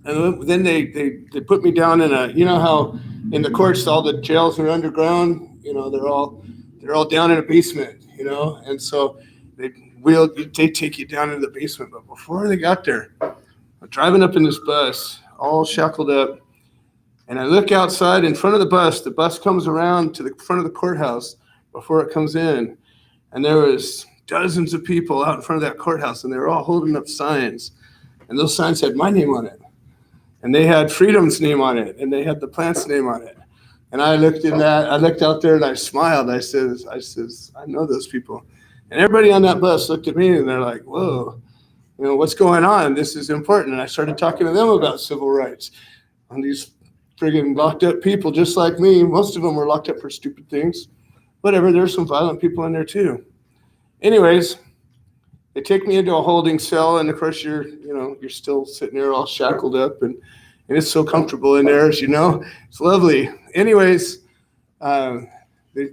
And then they put me down in a, you know how in the courts all the jails are underground, they're all down in a basement, and so they take you down into the basement. But before they got there, I'm driving up in this bus, all shackled up, and I look outside in front of the bus comes around to the front of the courthouse before it comes in, and there was dozens of people out in front of that courthouse, and they were all holding up signs, and those signs had my name on it. And they had Freedom's name on it, and they had the plant's name on it. And I looked out there and I smiled. I says, I know those people. And everybody on that bus looked at me and they're like, whoa, what's going on? This is important. And I started talking to them about civil rights. And these friggin' locked up people just like me, most of them were locked up for stupid things. Whatever, there's some violent people in there too. Anyways, they take me into a holding cell, and of course you're still sitting there all shackled up, and it's so comfortable in there, as you know. It's lovely. Anyways, they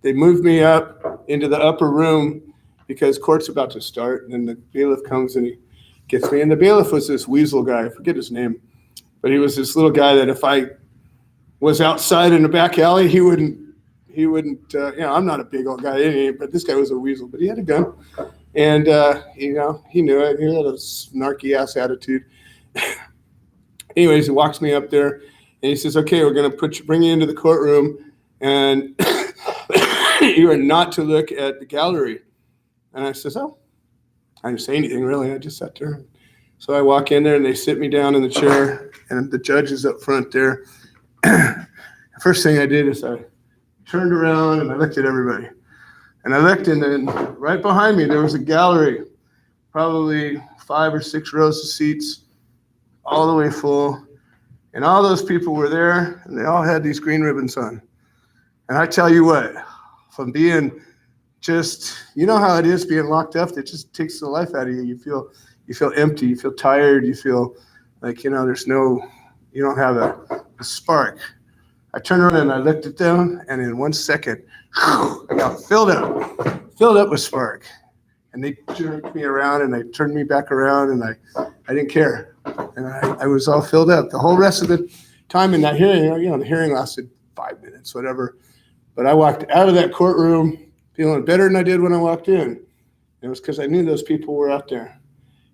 moved me up into the upper room because court's about to start, and then the bailiff comes and he gets me. And the bailiff was this weasel guy, I forget his name, but he was this little guy that if I was outside in the back alley, he wouldn't. I'm not a big old guy, but this guy was a weasel, but he had a gun. And, he knew it. He had a snarky ass attitude. Anyways, he walks me up there and he says, okay, we're going to bring you into the courtroom, and you are not to look at the gallery. And I says, oh, I didn't say anything really. I just sat there. So I walk in there and they sit me down in the chair, and the judge is up front there. The first thing I did is I turned around and I looked at everybody. And I looked, and then right behind me, there was a gallery, probably 5 or 6 rows of seats, all the way full. And all those people were there, and they all had these green ribbons on. And I tell you what, from being just, you know how it is being locked up, it just takes the life out of you. You feel empty, you feel tired, you feel like, you don't have a spark. I turned around and I looked at them, and in 1 second, I got filled up with spark. And they jerked me around and they turned me back around, and I didn't care. And I was all filled up. The whole rest of the time in that hearing, the hearing lasted 5 minutes, whatever. But I walked out of that courtroom feeling better than I did when I walked in. It was because I knew those people were out there.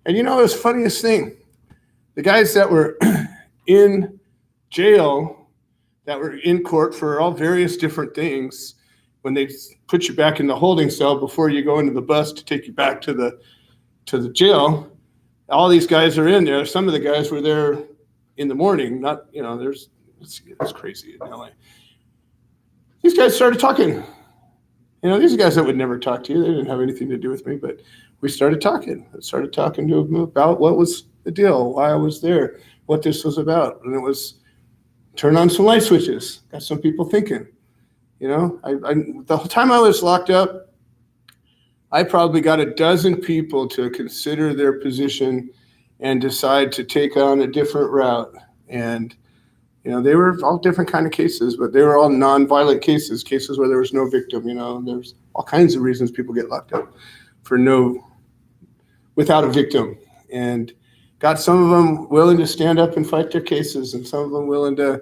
And it was the funniest thing. The guys that were in jail, that were in court for all various different things, when they put you back in the holding cell before you go into the bus to take you back to the jail, all these guys are in there. Some of the guys were there in the morning. It's crazy in LA. These guys started talking. These guys that would never talk to you. They didn't have anything to do with me, but we started talking. I started talking to them about what was the deal, why I was there, what this was about. And it was turn on some light switches. Got some people thinking. The whole time I was locked up, I probably got a dozen people to consider their position and decide to take on a different route. And, they were all different kind of cases, but they were all nonviolent cases where there was no victim. There's all kinds of reasons people get locked up without a victim. And got some of them willing to stand up and fight their cases, and some of them willing to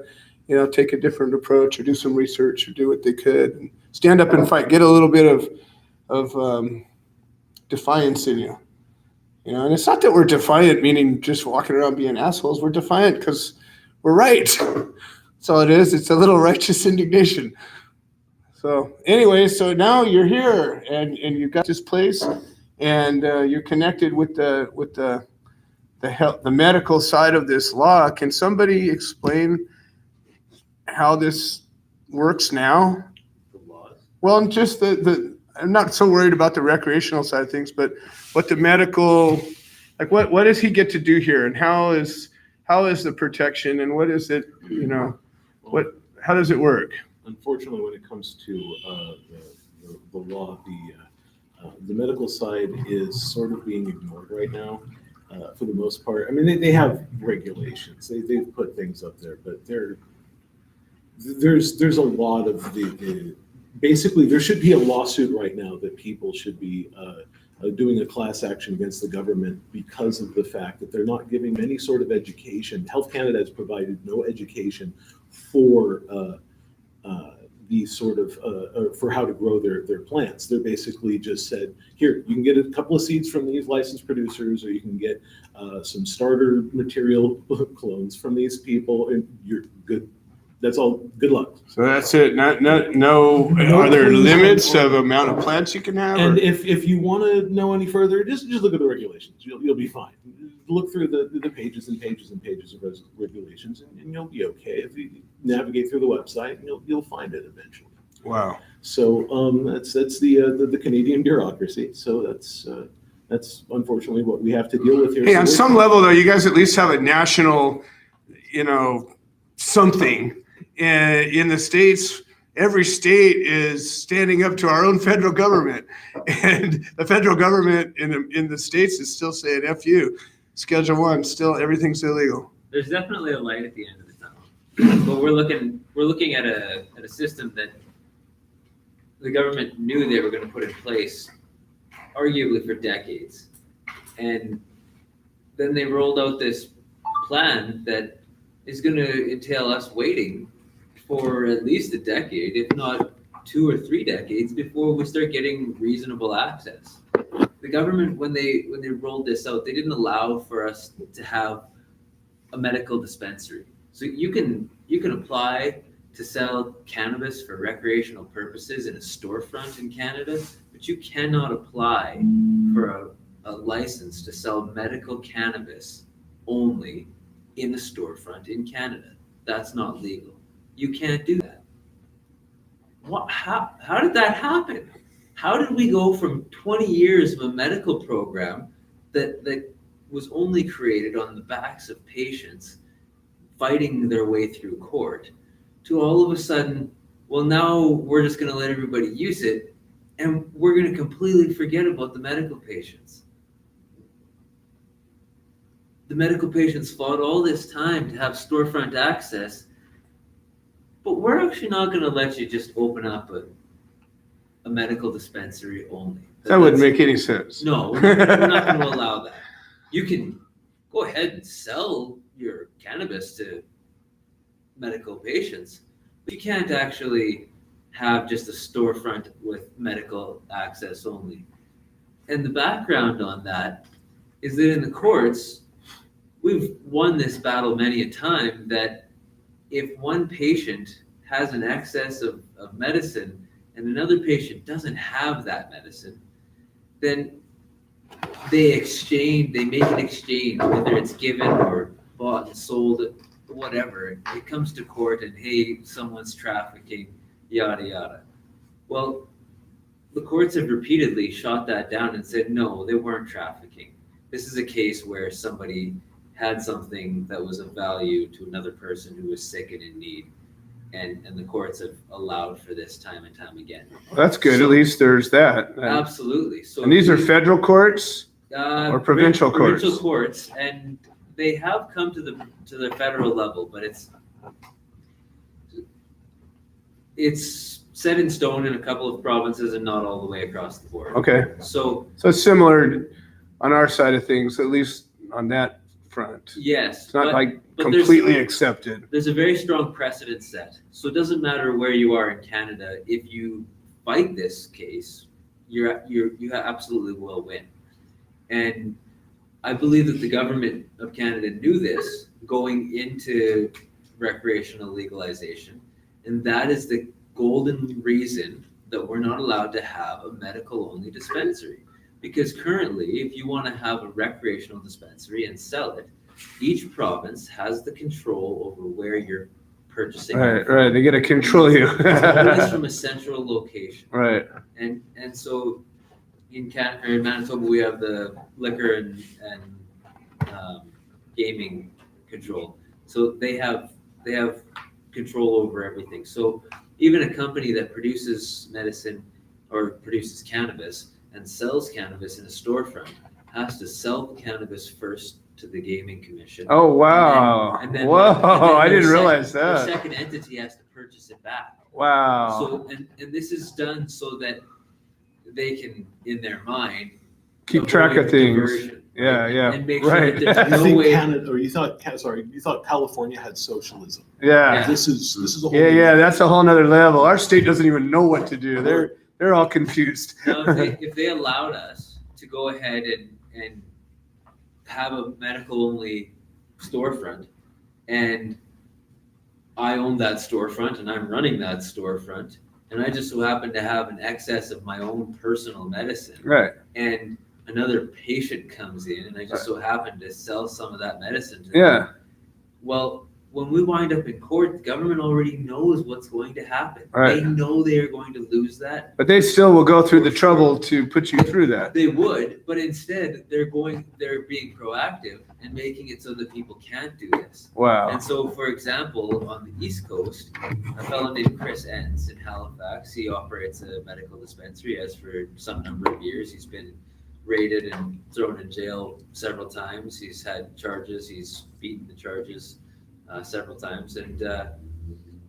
take a different approach or do some research or do what they could and stand up and fight, get a little bit of defiance in you. And it's not that we're defiant, meaning just walking around being assholes. We're defiant because we're right. That's all it is. It's a little righteous indignation. So anyway, so now you're here and you've got this place, and you're connected with the medical side of this law. Can somebody explain how this works now? The laws. Well, just I'm not so worried about the recreational side of things, but what the medical, like what does he get to do here, and how is the protection, and what is it, how does it work? Unfortunately, when it comes to the law. The medical side is sort of being ignored right now, for the most part. I mean, they have regulations. They've put things up there, but there's a lot of basically there should be a lawsuit right now that people should be doing a class action against the government because of the fact that they're not giving any sort of education. Health Canada has provided no education for these sort of for how to grow their plants. They're basically just said, here, you can get a couple of seeds from these licensed producers, or you can get some starter material clones from these people, and you're good. That's all. Good luck. So that's it. No. Are there limits of amount of plants you can have? And if you want to know any further, just look at the regulations. You'll be fine. Look through the pages and pages and pages of regulations, and you'll be okay. If you navigate through the website, you'll find it eventually. Wow. So that's the Canadian bureaucracy. So that's unfortunately what we have to deal with here. Hey, So on some level though, you guys at least have a national, something. In the States, every state is standing up to our own federal government, and the federal government in the States is still saying "F you." Schedule 1, still everything's illegal. There's definitely a light at the end of the tunnel, but we're looking at a system that the government knew they were going to put in place, arguably for decades, and then they rolled out this plan that is going to entail us waiting for at least a decade, if not 2 or 3 decades, before we start getting reasonable access. The government, when they rolled this out, they didn't allow for us to have a medical dispensary. So you can apply to sell cannabis for recreational purposes in a storefront in Canada, but you cannot apply for a license to sell medical cannabis only in a storefront in Canada. That's not legal. You can't do that. How did that happen? How did we go from 20 years of a medical program that was only created on the backs of patients fighting their way through court to all of a sudden, well, now we're just going to let everybody use it and we're going to completely forget about the medical patients? The medical patients fought all this time to have storefront access, but we're actually not going to let you just open up a medical dispensary only. That wouldn't make any sense. No, we're not going to allow that. You can go ahead and sell your cannabis to medical patients, but you can't actually have just a storefront with medical access only. And the background on that is that in the courts, we've won this battle many a time that if one patient has an excess of medicine and another patient doesn't have that medicine, then they make an exchange, whether it's given or bought and sold, whatever. It comes to court and, hey, someone's trafficking, yada, yada. Well, the courts have repeatedly shot that down and said, no, they weren't trafficking. This is a case where somebody had something that was of value to another person who was sick and in need. And the courts have allowed for this time and time again. Well, that's good. So, at least there's that. Absolutely. So, and these are federal courts or provincial courts? Provincial courts, and they have come to the federal level, but it's set in stone in a couple of provinces and not all the way across the board. Okay. So it's similar on our side of things, at least on that front. Yes. It's not completely accepted. There's a very strong precedent set. So it doesn't matter where you are in Canada. If you fight this case, you absolutely will win. And I believe that the government of Canada knew this going into recreational legalization. And that is the golden reason that we're not allowed to have a medical-only dispensary. Because currently, if you want to have a recreational dispensary and sell it, each province has the control over where you're purchasing. Right. They get to control you. It's from a central location. Right. And so in Manitoba, we have the liquor and gaming control. So they have control over everything. So even a company that produces medicine or produces cannabis and sells cannabis in a storefront has to sell cannabis first to the Gaming Commission. Oh, wow. And then Whoa, I their didn't realize their that. second entity has to purchase it back. Wow. So, and this is done so that they can, in their mind, Keep track of avoid things. diversion, Yeah, right? yeah. And make sure Right. that there's You no think way. Canada, or you thought California had socialism. Yeah. This is a whole. Yeah, new- yeah, that's a whole nother level. Our state doesn't even know what to do. They're all confused. Now, if they allowed us to go ahead and have a medical only storefront, and I own that storefront and I'm running that storefront, and I just so happen to have an excess of my own personal medicine, Right. and another patient comes in and I just so happen to sell some of that medicine to them. Yeah. Well, when we wind up in court, the government already knows what's going to happen. Right. They know they are going to lose that. But they still will go through the trouble to put you through that. They would, but instead they're being proactive and making it so that people can't do this. Wow. And so, for example, on the East Coast, a fellow named Chris Entz in Halifax, he operates a medical dispensary, has for some number of years. He's been raided and thrown in jail several times. He's had charges. He's beaten the charges several times, and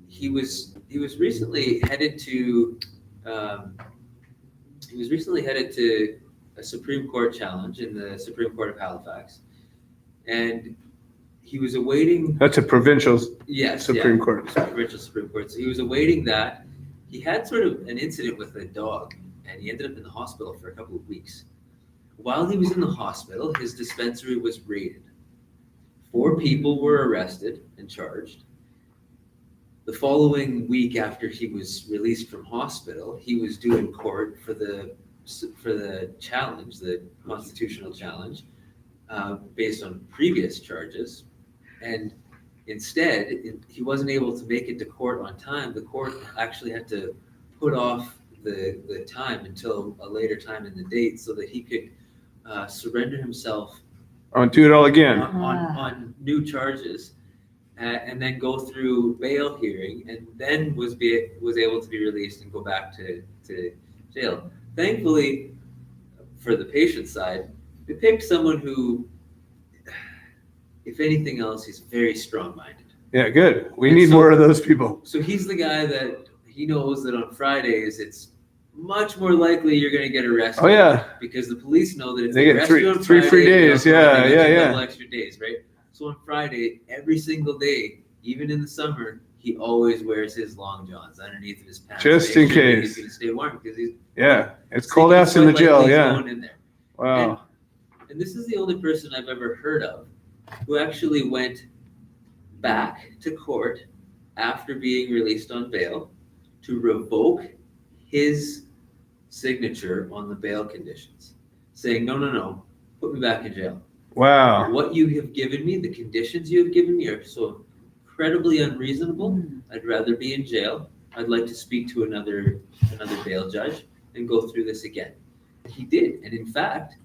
he was recently headed to a Supreme Court challenge in the Supreme Court of Halifax, and he was awaiting. That's a provincial Supreme Court. Provincial Supreme Court. So he was awaiting that. He had sort of an incident with a dog, and he ended up in the hospital for a couple of weeks. While he was in the hospital, his dispensary was raided. 4 people were arrested and charged. The following week, after he was released from hospital, he was due in court for the challenge, the constitutional challenge, based on previous charges. And instead, he wasn't able to make it to court on time. The court actually had to put off the time until a later time in the date so that he could surrender himself I'll do it all again. on new charges, and then go through bail hearing, and then was able to be released and go back to jail. Thankfully, for the patient side, we picked someone who, if anything else, he's very strong-minded. Yeah, good. We And need so- more of those people. So he's the guy that he knows that on Fridays it's much more likely you're going to get arrested. Oh, yeah. Because the police know that if They they get arrest you on three Friday, free days. they Yeah, get yeah, you yeah. double extra days, right? So on Friday, every single day, even in the summer, he always wears his long johns underneath of his pants. Just Make in sure that case. He's going to stay warm because he's Yeah. It's cold ass in the like jail. he's Yeah. going in there. Wow. And this is the only person I've ever heard of who actually went back to court after being released on bail to revoke his signature on the bail conditions, saying, no, put me back in jail. Wow. What you have given me, the conditions you have given me are so incredibly unreasonable. I'd rather be in jail. I'd like to speak to another bail judge and go through this again. He did. And in fact,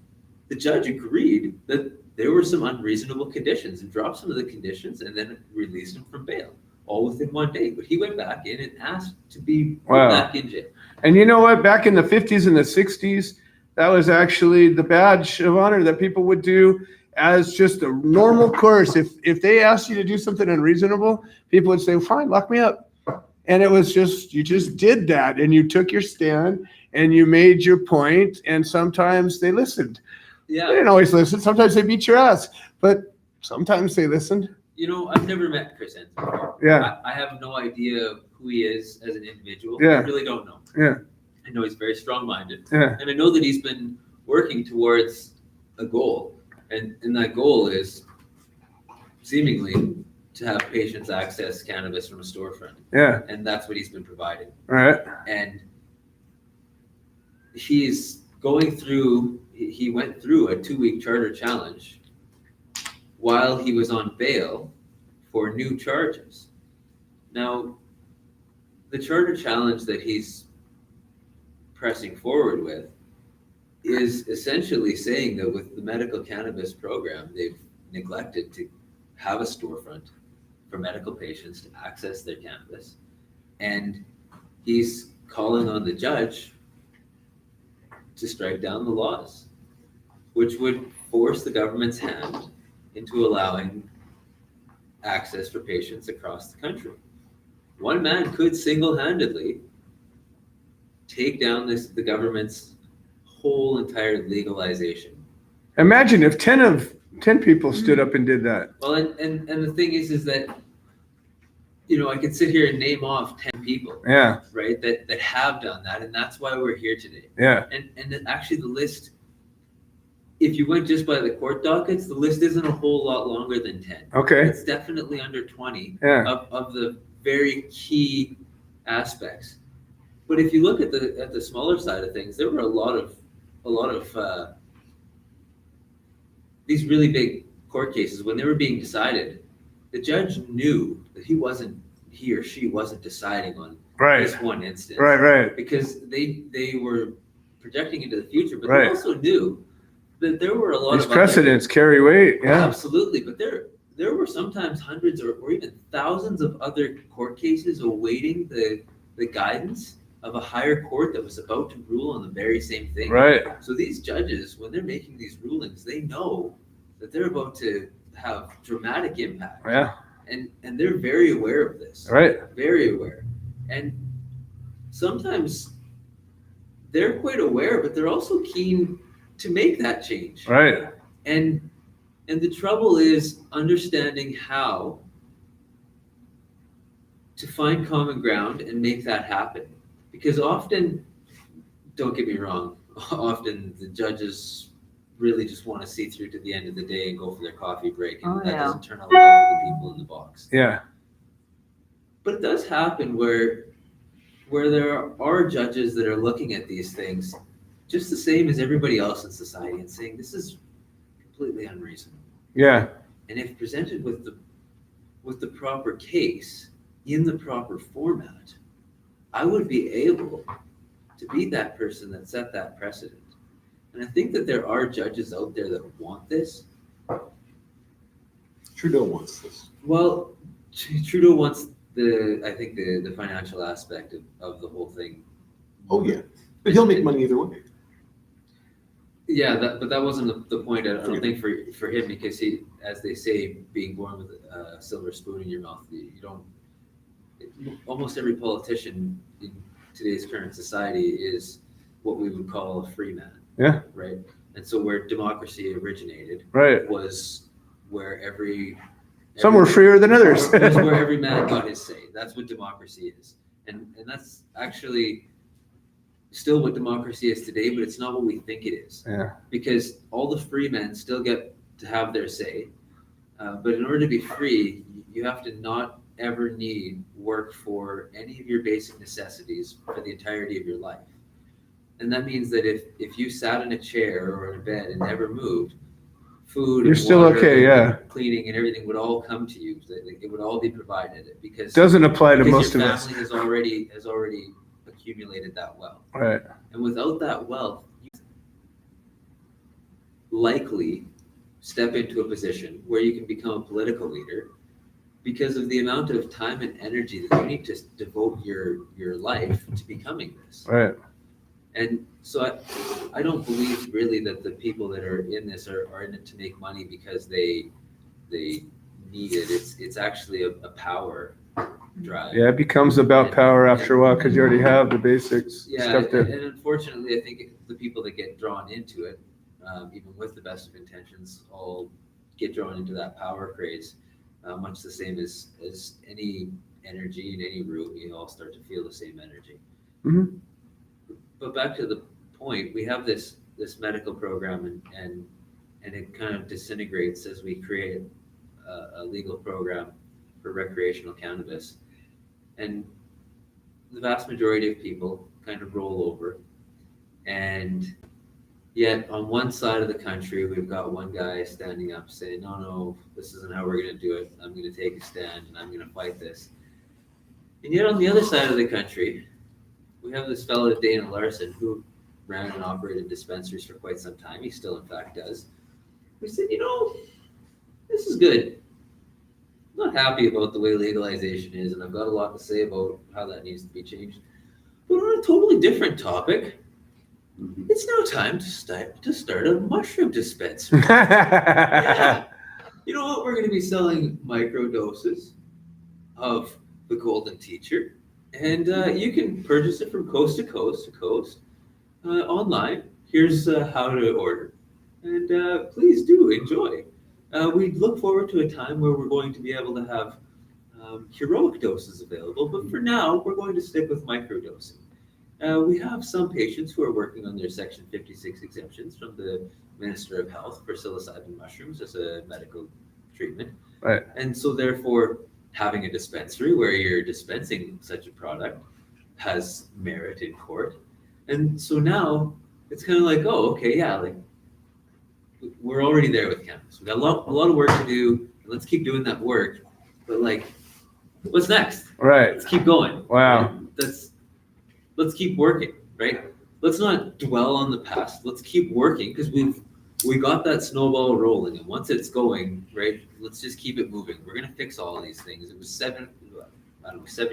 the judge agreed that there were some unreasonable conditions and dropped some of the conditions and then released him from bail, all within one day. But he went back in and asked to be put Wow. back in jail. And you know what? Back in the 50s and the 60s, that was actually the badge of honor that people would do as just a normal course. If they asked you to do something unreasonable, people would say, fine, lock me up. And it was just, you just did that and you took your stand and you made your point, and sometimes they listened. They Yeah. didn't always listen. Sometimes they beat your ass, but sometimes they listened. You know, I've never met Chris Entz before. Yeah. I have no idea who he is as an individual. Yeah. I really don't know. Yeah. I know he's very strong-minded. Yeah. And I know that he's been working towards a goal. And that goal is seemingly to have patients access cannabis from a storefront. Yeah. And that's what he's been providing. All right. And he's going through, he went through a 2-week charter challenge while he was on bail for new charges. Now, the charter challenge that he's pressing forward with is essentially saying that with the medical cannabis program, they've neglected to have a storefront for medical patients to access their cannabis. And he's calling on the judge to strike down the laws, which would force the government's hand into allowing access for patients across the country. One man could single-handedly take down the government's whole entire legalization. Imagine if 10 people stood up and did that. Well, and the thing is that, you know, I could sit here and name off 10 people, Yeah, right, that have done that, and that's why we're here today. yeah. And actually the list, if you went just by the court dockets, the list isn't a whole lot longer than 10. Okay, It's definitely under 20 yeah, of the very key aspects. But if you look at the smaller side of things, there were a lot of these really big court cases. When they were being decided, the judge knew that he or she wasn't deciding on right, this one instance, right, because they were projecting into the future, but Right. they also knew that there were a lot These of precedents carry weight, other, yeah. absolutely, but there were sometimes hundreds or even thousands of other court cases awaiting the guidance of a higher court that was about to rule on the very same thing. Right, So these judges, when they're making these rulings, they know that they're about to have dramatic impact. yeah, And they're very aware of this. right, Very aware. And sometimes they're quite aware, but they're also keen to make that change. right. And the trouble is understanding how to find common ground and make that happen. Because often, don't get me wrong, often the judges really just want to see through to the end of the day and go for their coffee break, and Oh, that yeah. doesn't turn out well for the people in the box. Yeah, But it does happen where there are judges that are looking at these things just the same as everybody else in society and saying this is completely unreasonable. yeah, And if presented with the proper case in the proper format, I would be able to be that person that set that precedent. And I think that there are judges out there that want this. Trudeau wants this. Well, Trudeau wants the financial aspect of the whole thing. Oh, yeah. But he'll make money either way. Yeah, but that wasn't the point. I don't think for him, because he, as they say, being born with a silver spoon in your mouth, you don't. Almost every politician in today's current society is what we would call a free man. Yeah. Right. And so where democracy originated right. was where every Some were freer than others. was where every man got his say. That's what democracy is, and that's actually still what democracy is today, but it's not what we think it is. Yeah. Because all the free men still get to have their say, but in order to be free, you have to not ever need work for any of your basic necessities for the entirety of your life. And that means that if you sat in a chair or in a bed and never moved, food, You're and still water, okay, yeah. cleaning and everything would all come to you. It would all be provided because Doesn't apply to because most of your us. family has already accumulated that wealth. Right. And without that wealth, you likely step into a position where you can become a political leader because of the amount of time and energy that you need to devote your life to becoming this. Right. And so I don't believe really that the people that are in this are in it to make money because they need it. It's actually a power drive. Yeah, it becomes about power after a while because you already have the basics Yeah, stuff there. and unfortunately, I think the people that get drawn into it, even with the best of intentions, all get drawn into that power craze, much the same as any energy in any room. You all start to feel the same energy. Mhm. But back to the point, we have this medical program, and it kind of disintegrates as we create a legal program for recreational cannabis. And the vast majority of people kind of roll over. And yet on one side of the country, we've got one guy standing up saying, no, this isn't how we're going to do it. I'm going to take a stand and I'm going to fight this. And yet on the other side of the country, we have this fellow, Dana Larson, who ran and operated dispensaries for quite some time. He still, in fact, does. We said, this is good. I'm not happy about the way legalization is, and I've got a lot to say about how that needs to be changed. But on a totally different topic, it's now time to start a mushroom dispensary. Yeah. You know what? We're going to be selling micro doses of the Golden Teacher, and you can purchase it from coast to coast online. Here's how to order, and please do enjoy. We look forward to a time where we're going to be able to have heroic doses available, but for now, we're going to stick with microdosing. We have some patients who are working on their Section 56 exemptions from the Minister of Health for psilocybin mushrooms as a medical treatment. Right. And so therefore, having a dispensary where you're dispensing such a product has merit in court. And so now it's kind of like, oh, okay, yeah, like we're already there with cannabis. We got a lot of work to do. Let's keep doing that work. But like, what's next? Right. Let's keep going. Wow. Right? Let's keep working, right? Let's not dwell on the past. Let's keep working because we got that snowball rolling, and once it's going, right, let's just keep it moving. We're gonna fix all of these things. It was 7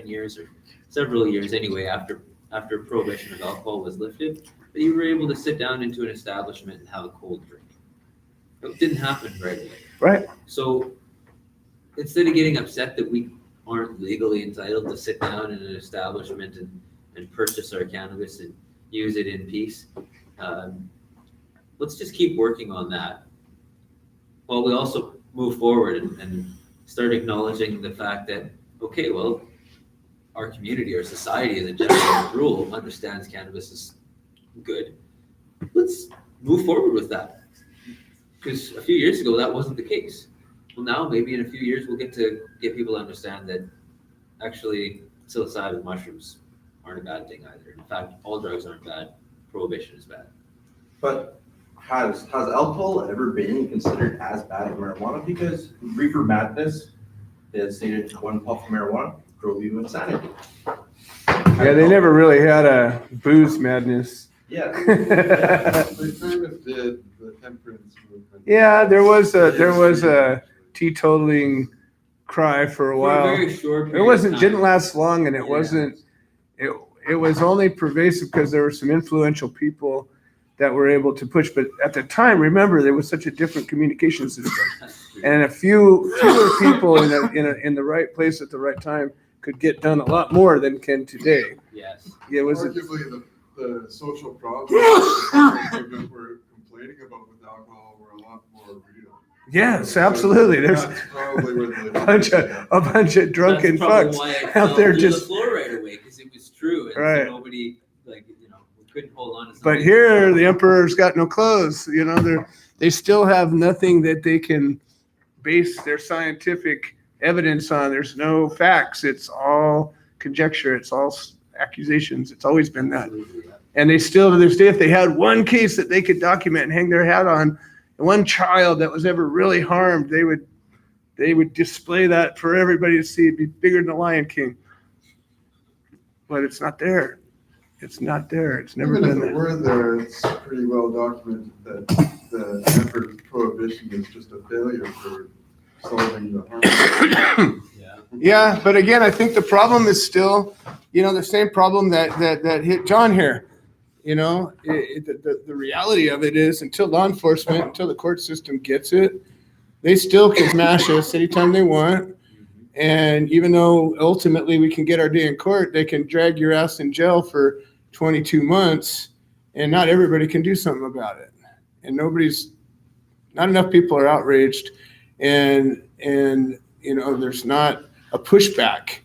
years or several years anyway after prohibition of alcohol was lifted that you were able to sit down into an establishment and have a cold drink. It didn't happen right away. Right. So instead of getting upset that we aren't legally entitled to sit down in an establishment and purchase our cannabis and use it in peace, let's just keep working on that while we also move forward and start acknowledging the fact that, okay, well, our community, our society as a general rule understands cannabis is good. Let's move forward with that. Because a few years ago, that wasn't the case. Well, now maybe in a few years, we'll get people to understand that actually psilocybin mushrooms aren't a bad thing either. In fact, all drugs aren't bad. Prohibition is bad. But has alcohol ever been considered as bad as marijuana? Because reefer madness, they had stated one puff of marijuana drove you insanity. Yeah, they never really had a booze madness. Yeah. They kind of did the temperance movement. Yeah, there was a teetotaling cry for a For while. a very short It period of time. didn't last long, and it Yeah. wasn't. It was only pervasive because there were some influential people that were able to push. But at the time, remember, there was such a different communication system, That's true. and fewer people in the right place at the right time could get done a lot more than can today. Yes. It was. Arguably, the social problems that we're complaining about with alcohol were a lot more real. Yes, absolutely. There's That's probably where the a bunch of drunken That's probably fucks why it out fell there through just. the floor right away, because it was true, and Right. so nobody, like, we couldn't hold on to something. But here, the emperor's got no clothes. They still have nothing that they can base their scientific evidence on. There's no facts. It's all conjecture. It's all accusations. It's always been that. Absolutely, yeah. And they still, to this day, if they had one case that they could document and hang their hat on, one child that was ever really harmed, they would display that for everybody to see. It'd be bigger than the Lion King. But it's not there. It's not there. It's never Even been if it there. were there, it's pretty well documented that the effort of prohibition is just a failure for solving the harm. Yeah. Yeah, but again, I think the problem is still, the same problem that hit John here. The reality of it is until law enforcement, until the court system gets it, they still can smash us anytime they want. And even though ultimately we can get our day in court, they can drag your ass in jail for 22 months and not everybody can do something about it. And not enough people are outraged and there's not a pushback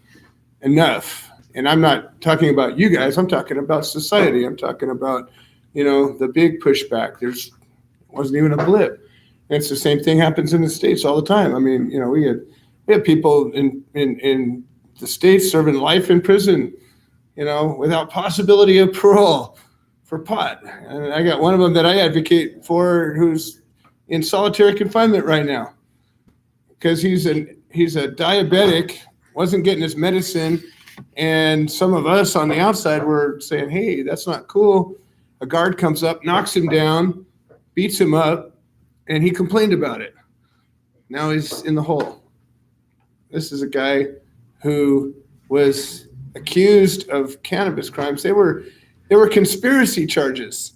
enough. And I'm not talking about you guys, I'm talking about society. I'm talking about, the big pushback. It wasn't even a blip. And it's the same thing happens in the States all the time. I mean, we had people in the States serving life in prison, without possibility of parole for pot. And I got one of them that I advocate for who's in solitary confinement right now because he's a diabetic, wasn't getting his medicine. And some of us on the outside were saying, hey, that's not cool. A guard comes up, knocks him down, beats him up, and he complained about it. Now he's in the hole. This is a guy who was accused of cannabis crimes. They were conspiracy charges.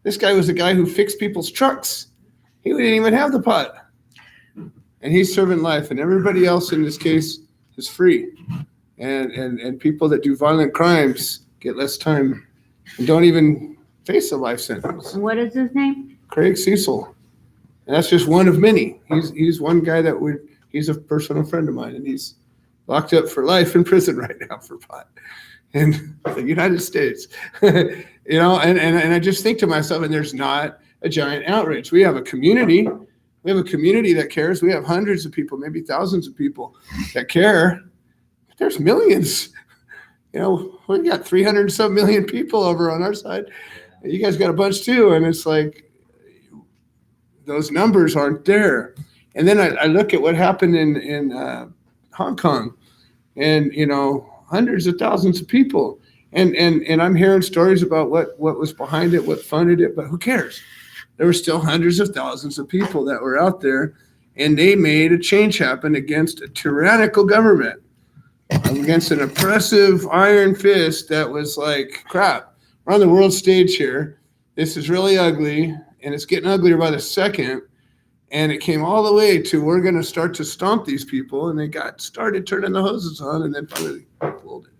This guy was the guy who fixed people's trucks. He didn't even have the pot. And he's serving life, and everybody else in this case is free. And people that do violent crimes get less time and don't even face a life sentence. What is his name? Craig Cecil. And that's just one of many. He's one guy he's a personal friend of mine, and he's locked up for life in prison right now for pot in the United States. You know, and I just think to myself, and there's not a giant outrage. We have a community. We have a community that cares. We have hundreds of people, maybe thousands of people that care. But there's millions. You know, we got 300 and some million people over on our side. You guys got a bunch too. And it's like, those numbers aren't there. And then I look at what happened in Hong Kong, and, you know, hundreds of thousands of people. And I'm hearing stories about what was behind it, what funded it, but who cares? There were still hundreds of thousands of people that were out there, and they made a change happen against a tyrannical government, against an oppressive iron fist that was like, crap, we're on the world stage here. This is really ugly, and it's getting uglier by the second. And it came all the way to, we're going to start to stomp these people, and they started turning the hoses on, and then finally folded.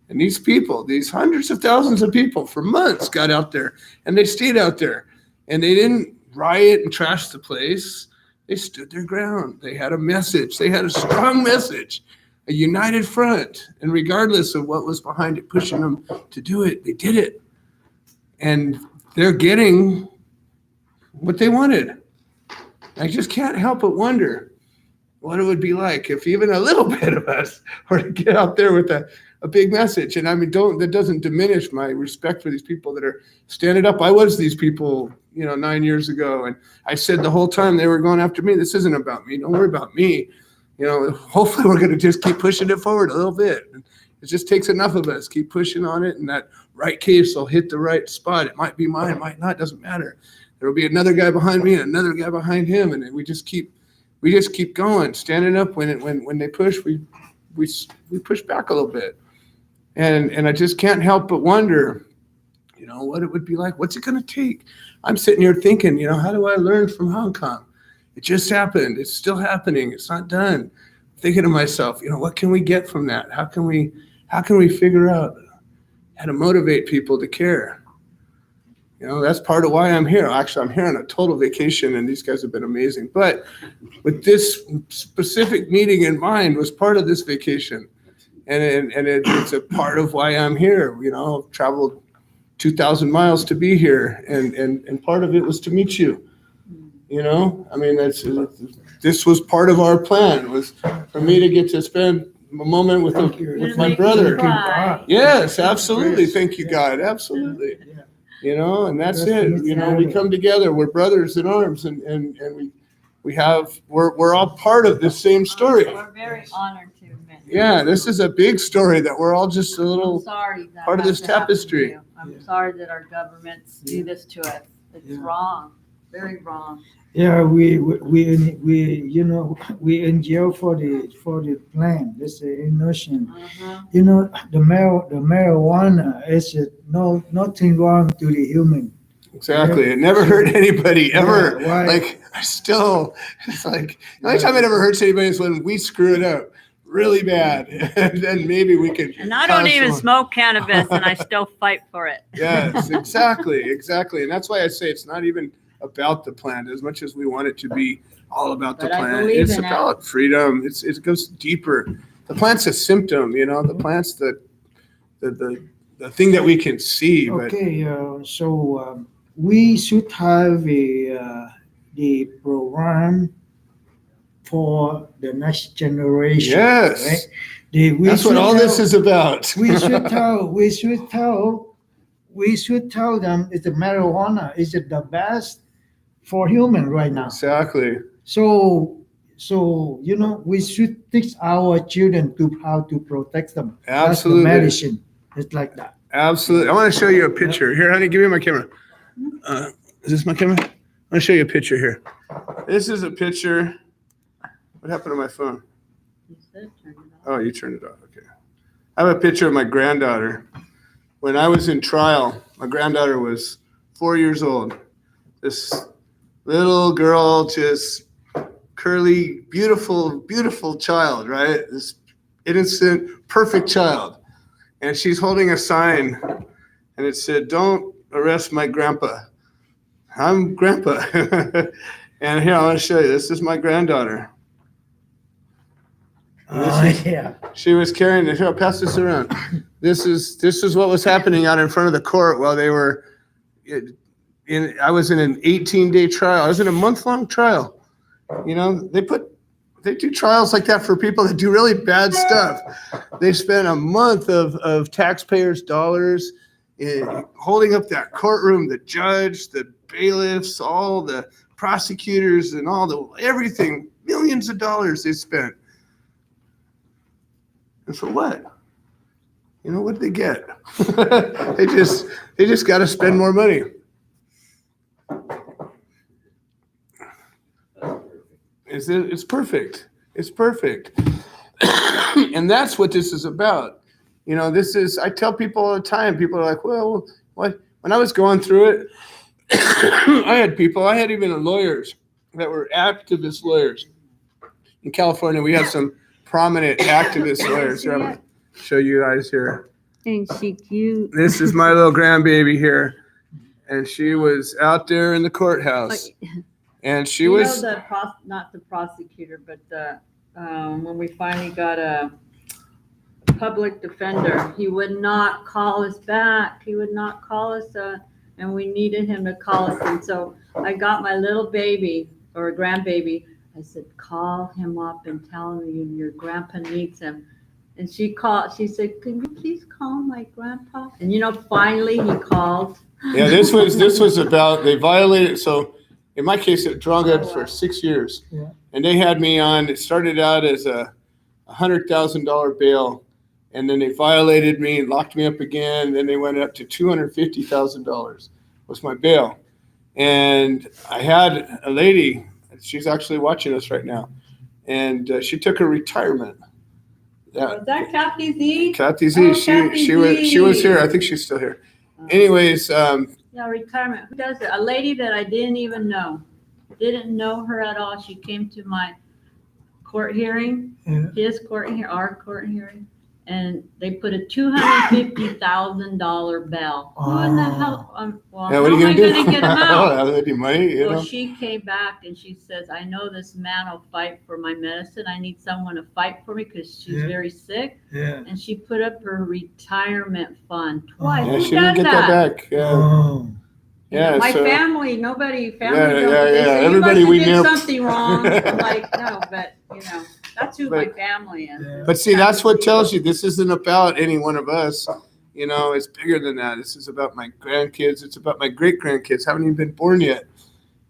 And these people, these hundreds of thousands of people for months got out there, and they stayed out there. And they didn't riot and trash the place. They stood their ground. They had a message. They had a strong message, a united front. And regardless of what was behind it, pushing them to do it, they did it. And they're getting what they wanted. I just can't help but wonder what it would be like if even a little bit of us were to get out there with a big message. And I mean, that doesn't diminish my respect for these people that are standing up. I was these people, 9 years ago. And I said the whole time they were going after me, this isn't about me. Don't worry about me. Hopefully we're going to just keep pushing it forward a little bit. It just takes enough of us. Keep pushing on it. And that right case will hit the right spot. It might be mine, it might not, doesn't matter. There will be another guy behind me and another guy behind him. And we just keep going, standing up when they push, we push back a little bit. And I just can't help but wonder, what it would be like. What's it going to take? I'm sitting here thinking, how do I learn from Hong Kong? It just happened. It's still happening. It's not done. Thinking to myself, what can we get from that? How can we figure out how to motivate people to care? That's part of why I'm here. Actually, I'm here on a total vacation, and these guys have been amazing. But with this specific meeting in mind was part of this vacation. And it's a part of why I'm here. I've traveled 2,000 miles to be here, and part of it was to meet you. I mean, this was part of our plan, was for me to get to spend a moment with my brother. Yes, absolutely. Thank you, God. Absolutely. And that's it. We come together. We're brothers in arms, and we're all part of this same story. We're very honored to admit. Yeah, this is a big story that we're all just a little part of this tapestry. I'm sorry that our governments do this to us. It's wrong, very wrong. Yeah, we in jail for the plan. That's the innocent. The marijuana is nothing wrong to the human. Exactly. It never hurt anybody ever. Yeah, it's like the only time it ever hurts anybody is when we screw it up really bad. And then maybe we can. And I don't even smoke cannabis, and I still fight for it. Yes, exactly. And that's why I say it's not even about the plant as much as we want it to be all about the plant. It's about freedom. It goes deeper. The plant's a symptom, the plant's the thing that we can see. Okay, so we should have the program for the next generation. Yes, right? That's what all this is about. we should tell them it's the marijuana is it the best for human right now. Exactly. So we should teach our children how to protect them. Absolutely. That's the medicine. It's like that. Absolutely. I want to show you a picture. Here, honey, give me my camera. Is this my camera? I want to show you a picture here. This is a picture. What happened to my phone? Oh, you turned it off. Okay. I have a picture of my granddaughter. When I was in trial, my granddaughter was 4 years old. This little girl, just curly, beautiful, beautiful child, right? This innocent, perfect child. And she's holding a sign, and it said, "Don't arrest my grandpa. I'm grandpa." And here, I want to show you. This is my granddaughter. Yeah. She was carrying it. Here, I'll pass this around. This is what was happening out in front of the court while they were I was in an 18-day trial. I was in a month-long trial. You know, they do trials like that for people that do really bad stuff. They spend a month of taxpayers' dollars holding up that courtroom, the judge, the bailiffs, all the prosecutors, and everything, millions of dollars they spent. And for what? You know, what did they get? They just got to spend more money. It's perfect. It's perfect. And that's what this is about. You know, I tell people all the time, people are like, well, what? When I was going through it, I had even lawyers that were activist lawyers. In California, we have some prominent activist lawyers. Here, I'm going to show you guys here. Ain't she cute? This is my little grandbaby here. And she was out there in the courthouse. And she was not the prosecutor, but when we finally got a public defender, he would not call us back. He would not call us, and we needed him to call us. And so I got my little baby or grandbaby. I said, call him up and tell him your grandpa needs him. And she said, can you please call my grandpa? And finally he called. Yeah, this was about, they violated, so in my case, it drug it for 6 years. Yeah. And they had me on, it started out as a $100,000 bail. And then they violated me and locked me up again. Then they went up to $250,000 was my bail. And I had a lady, she's actually watching us right now. And she took her retirement. Yeah. Was that Kathy Z? Kathy Z, Oh, she was here. I think she's still here. Anyways, yeah, retirement. Who does it? A lady that I didn't even know. Didn't know her at all. She came to my court hearing, his court hearing, our court hearing, and they put a $250,000 bail. Who in the hell? Well, yeah, how what are you am I gonna going to get him I out? don't have any money, you Well, know. she came back and she says, I know this man will fight for my medicine. I need someone to fight for me because she's very sick. Yeah. And she put up her retirement fund twice. Yeah, Who she didn't does get that back. Yeah. Oh. Yeah, My so- family, Yeah, they yeah. say, Everybody you we must have knew. did something wrong. I'm like, no, but that's who my But- family is. Yeah. But see, that's what tells you this isn't about any one of us. You know, it's bigger than that. This is about my grandkids. It's about my great grandkids. Haven't even been born yet.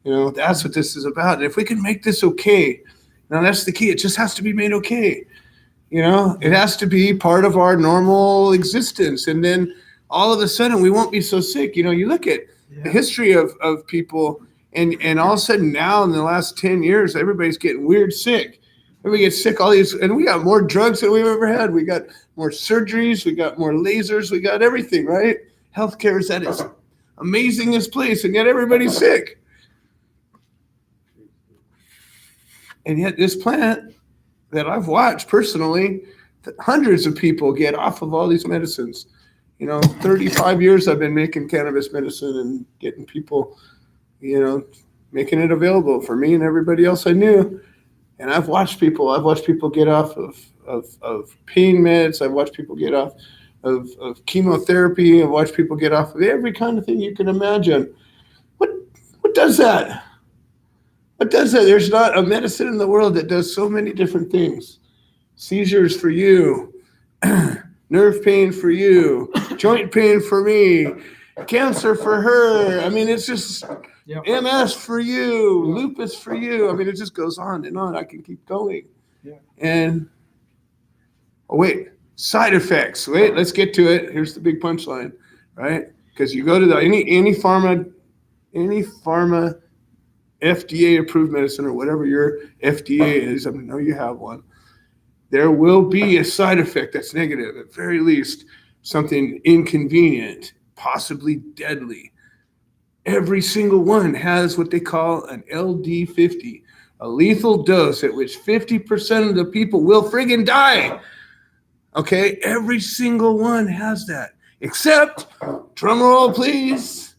You know, that's what this is about. And if we can make this okay, now that's the key. It just has to be made okay. You know, it has to be part of our normal existence. And then all of a sudden we won't be so sick. You know, you look at the history of people and all of a sudden now in the last 10 years, everybody's getting weird sick. Everybody gets sick, all these, and we got more drugs than we've ever had. We got more surgeries, we got more lasers, we got everything, right? Healthcare is at its amazingest place, and yet everybody's sick. And yet this plant that I've watched personally, hundreds of people get off of all these medicines. You know, 35 years I've been making cannabis medicine and getting people, you know, making it available for me and everybody else I knew. And I've watched people get off of pain meds. I've watched people get off of chemotherapy. I've watched people get off of every kind of thing you can imagine. What does that? What does that? There's not a medicine in the world that does so many different things. Seizures for you, nerve pain for you, joint pain for me, cancer for her. I mean, it's just MS for you, lupus for you. I mean, it just goes on and on. I can keep going. Yeah. And, oh, wait, side effects. Wait, let's get to it. Here's the big punchline, right? Because you go to any pharma FDA approved medicine or whatever your FDA is, I know you have one, there will be a side effect that's negative, at very least something inconvenient, possibly deadly. every single one has what they call an LD50, a lethal dose at which 50% of the people will friggin' die. Okay, every single one has that, except, drum roll please,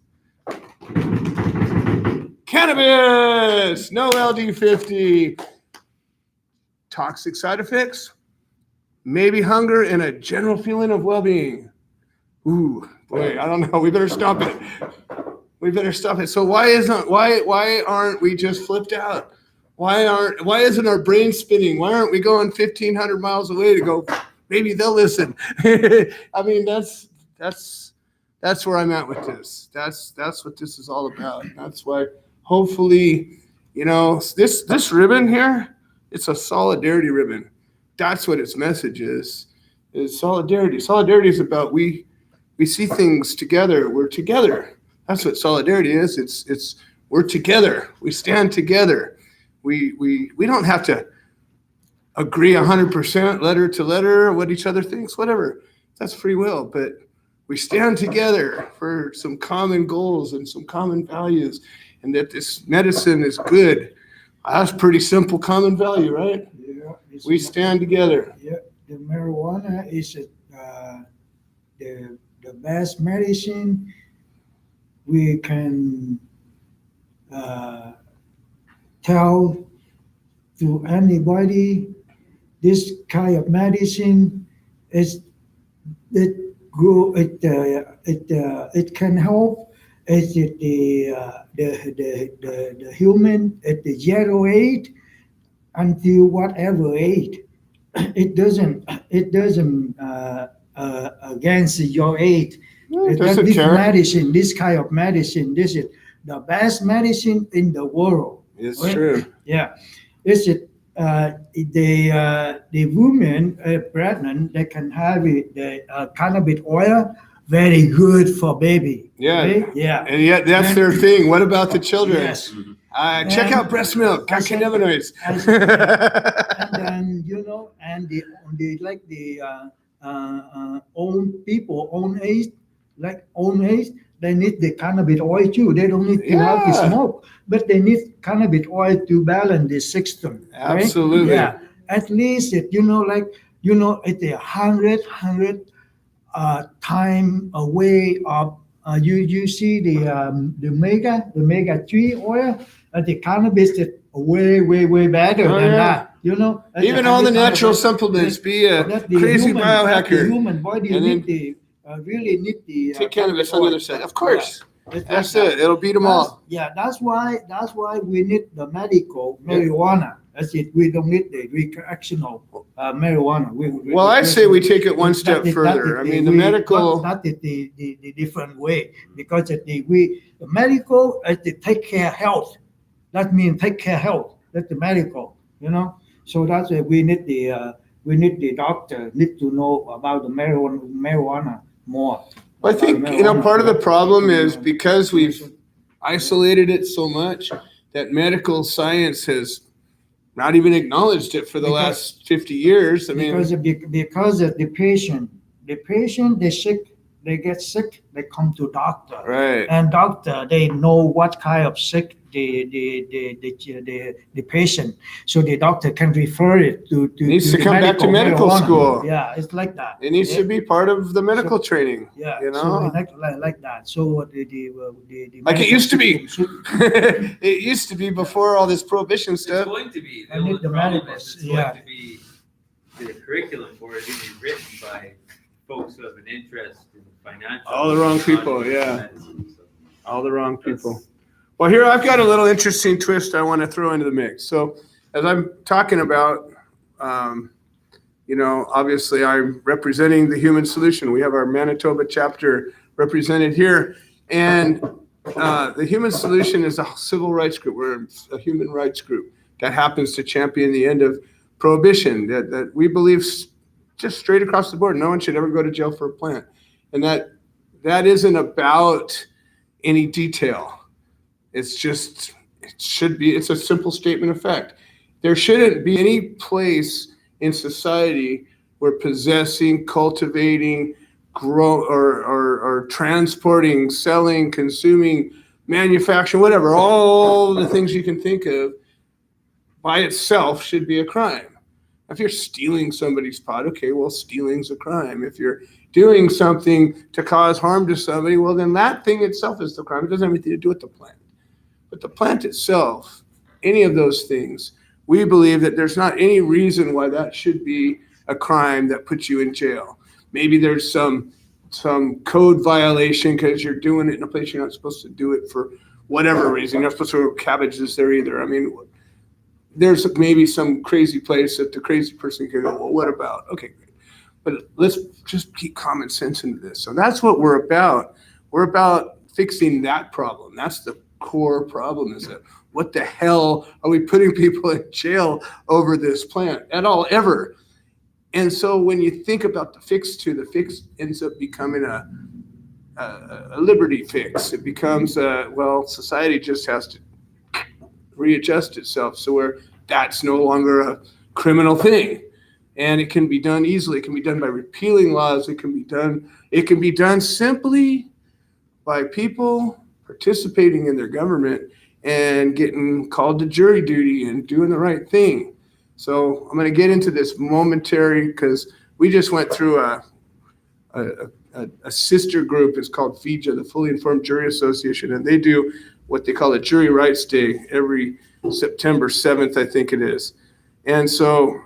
cannabis, no LD50. Toxic side effects, maybe hunger and a general feeling of well-being. Ooh, boy, I don't know. We better stop it. We better stop it. So why aren't we just flipped out? Why isn't our brain spinning? Why aren't we going 1,500 miles away to go? Maybe they'll listen. I mean, that's where I'm at with this. That's what this is all about. That's why hopefully, this ribbon here, it's a solidarity ribbon. That's what its message is solidarity. Solidarity is about we see things together. We're together. That's what solidarity is. It's we're together. We stand together. We don't have to agree 100% letter to letter what each other thinks, whatever. That's free will, but we stand together for some common goals and some common values, and that this medicine is good. That's pretty simple common value, right? Yeah, We stand together. Yeah, the marijuana is the best medicine we can tell to anybody. This kind of medicine it can help. The human at the 0 8 until whatever age. It doesn't against your age. This kind of medicine, this is the best medicine in the world. It's right? true. Yeah, this is the women pregnant, they can have the cannabis oil, very good for baby. Yeah. Right? Yeah. And yet that's their thing. What about the children? Yes. Check out breast milk, cannabinoids. And then and the old people, old age, they need the cannabis oil too. They don't need to have the smoke, but they need cannabis oil to balance the system. Right? Absolutely. Yeah. At least it's 100 time away of you see the omega 3 oil, the cannabis is way better than that. Even all the natural supplements, be a crazy biohacker. The human body really need the take cannabis on the other side. Of course. That's it. It'll beat them all. Yeah, that's why we need the medical marijuana. That's it. We don't need the recreational marijuana. I say we take it one step further. I mean, the medical. Not the different way, because the medical is to take care of health. That means take care of health. That's the medical. So that's why we need the doctor need to know about the marijuana more. I think part of the problem is because we've isolated it so much that medical science has not even acknowledged it for the last 50 years. I mean, because of the patient, they get sick, they come to doctor. Right. And doctor, they know what kind of sick the patient, so the doctor can refer it to needs to come back to medical school. Yeah, it's like that. It needs to be part of the medical training. Yeah, So like that. So the like it used to be. It used to be before all this prohibition It's stuff. going to be. The I need only the problem medicals, is it's yeah. going to be the curriculum for it being written by folks who have an interest in financial. All the wrong people, knowledge of yeah. medicine, so All the wrong people. that's- Well, here I've got a little interesting twist I want to throw into the mix. So, as I'm talking about, obviously I'm representing the Human Solution. We have our Manitoba chapter represented here, and the Human Solution is a civil rights group. We're a human rights group that happens to champion the end of prohibition. That we believe just straight across the board, no one should ever go to jail for a plant, and that isn't about any detail. It's a simple statement of fact. There shouldn't be any place in society where possessing, cultivating, or transporting, selling, consuming manufacturing, whatever, all the things you can think of by itself should be a crime. If you're stealing somebody's pot, okay, well, stealing's a crime. If you're doing something to cause harm to somebody, well, then that thing itself is the crime. It doesn't have anything to do with the plant. But the plant itself, any of those things, we believe that there's not any reason why that should be a crime that puts you in jail. Maybe there's some code violation because you're doing it in a place you're not supposed to do it for whatever reason. You're not supposed to grow cabbages there either. I mean, there's maybe some crazy place that the crazy person can go, well, what about? Okay, great. But let's just keep common sense into this. So that's what we're about. We're about fixing that problem. That's the core problem, is that what the hell are we putting people in jail over this plant at all, ever? And so when you think about the fix ends up becoming a liberty fix. It becomes, well, society just has to readjust itself so where that's no longer a criminal thing. And it can be done easily. It can be done by repealing laws. It can be done simply by people participating in their government and getting called to jury duty and doing the right thing. So I'm going to get into this momentarily because we just went through a sister group. It's called FIJA, the Fully Informed Jury Association, and they do what they call a Jury Rights Day every September 7th, I think it is. And so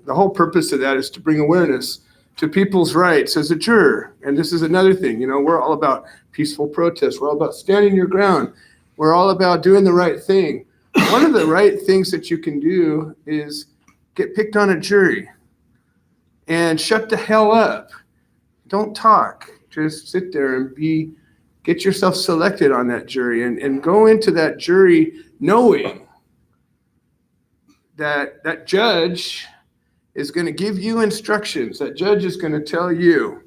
the whole purpose of that is to bring awareness to people's rights as a juror. And this is another thing, we're all about peaceful protest. We're all about standing your ground. We're all about doing the right thing. One of the right things that you can do is get picked on a jury and shut the hell up. Don't talk. Just sit there and get yourself selected on that jury and go into that jury knowing that that judge is going to give you instructions. That judge is going to tell you,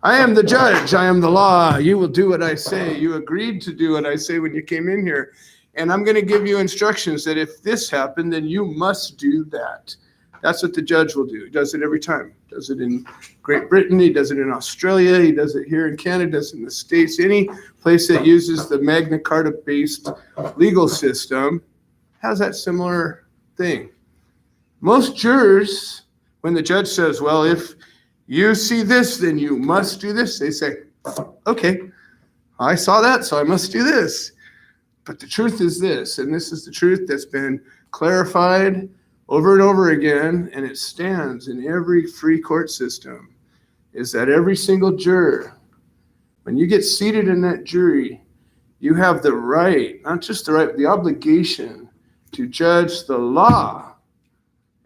I am the judge. I am the law. You will do what I say. You agreed to do what I say when you came in here. And I'm going to give you instructions that if this happened, then you must do that. That's what the judge will do. He does it every time. He does it in Great Britain. He does it in Australia. He does it here in Canada. Does it in the States. Any place that uses the Magna Carta-based legal system has that similar thing. Most jurors, when the judge says, well, if you see this, then you must do this, they say, okay, I saw that, so I must do this. But the truth is this, and this is the truth that's been clarified over and over again, and it stands in every free court system, is that every single juror, when you get seated in that jury, you have the right, not just the right, but the obligation to judge the law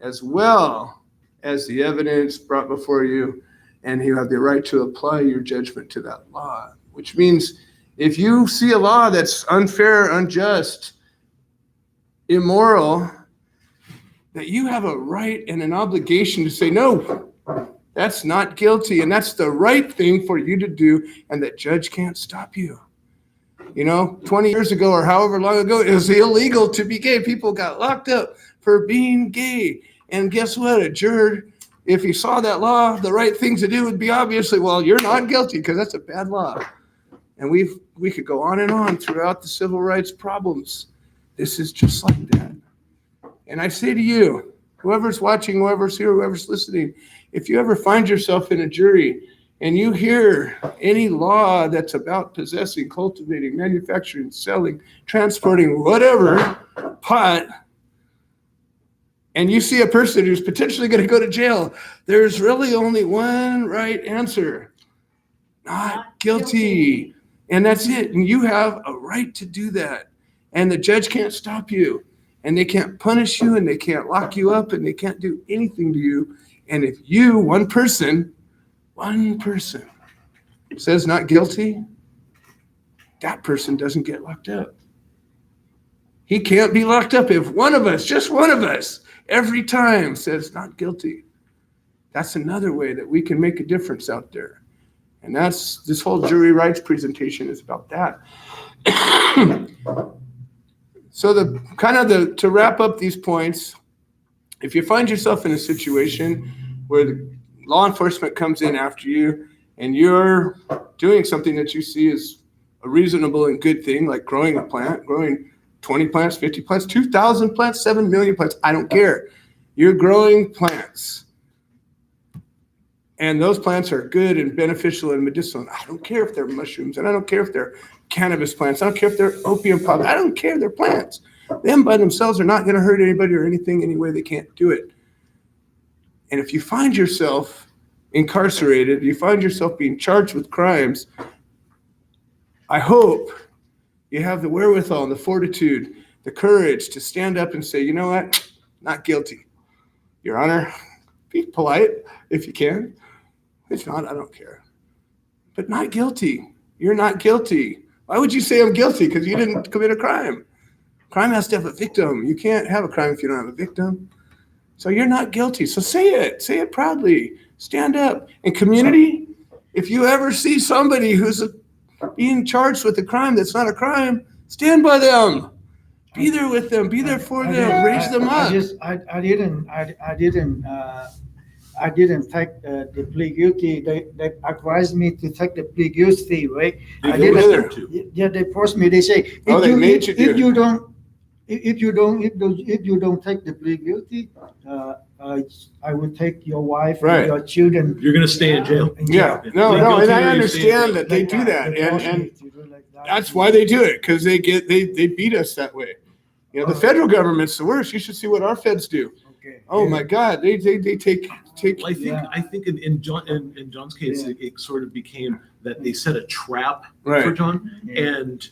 as well as the evidence brought before you, and you have the right to apply your judgment to that law, which means if you see a law that's unfair, unjust, immoral, that you have a right and an obligation to say, no, that's not guilty, and that's the right thing for you to do, and that judge can't stop you. 20 years ago or however long ago, it was illegal to be gay. People got locked up for being gay. And guess what? A juror, if he saw that law, the right thing to do would be obviously, well, you're not guilty because that's a bad law. And we could go on and on throughout the civil rights problems. This is just like that. And I say to you, whoever's watching, whoever's here, whoever's listening, if you ever find yourself in a jury and you hear any law that's about possessing, cultivating, manufacturing, selling, transporting, whatever, pot, and you see a person who's potentially going to go to jail, there's really only one right answer. Not guilty. And that's it. And you have a right to do that. And the judge can't stop you. And they can't punish you, and they can't lock you up, and they can't do anything to you. And if you, one person says not guilty, that person doesn't get locked up. He can't be locked up if one of us, just one of us, every time says not guilty. That's another way that we can make a difference out there. And that's this whole jury rights presentation is about that. So to wrap up these points, if you find yourself in a situation where the law enforcement comes in after you and you're doing something that you see as a reasonable and good thing, like growing a plant, growing 20 plants, 50 plants, 2,000 plants, 7 million plants. I don't care. You're growing plants. And those plants are good and beneficial and medicinal. I don't care if they're mushrooms, and I don't care if they're cannabis plants. I don't care if they're opium pods. I don't care. They're plants. Them by themselves are not going to hurt anybody or anything anyway. They can't do it. And if you find yourself incarcerated, you find yourself being charged with crimes, I hope you have the wherewithal and the fortitude, the courage to stand up and say, you know what? Not guilty. Your Honor, be polite if you can. If not, I don't care. But not guilty. You're not guilty. Why would you say I'm guilty? Because you didn't commit a crime. Crime has to have a victim. You can't have a crime if you don't have a victim. So you're not guilty. So say it. Say it proudly. Stand up. And community, if you ever see somebody who's being charged with a crime that's not a crime, stand by them. Be there with them. Be there for them. Raise them up. I didn't take the plea guilty. They advised me to take the plea guilty, right? I didn't. Yeah, they forced me. They say, if you don't take the plea guilty, I would take your wife and your children. You're going to stay in jail. Yeah, no, and I understand that they do that, and that's why they do it, because they beat us that way. You know, the federal government's the worst. You should see what our feds do. Okay. Oh my God, they take. I think in John's case, it sort of became that they set a trap Right. for John, and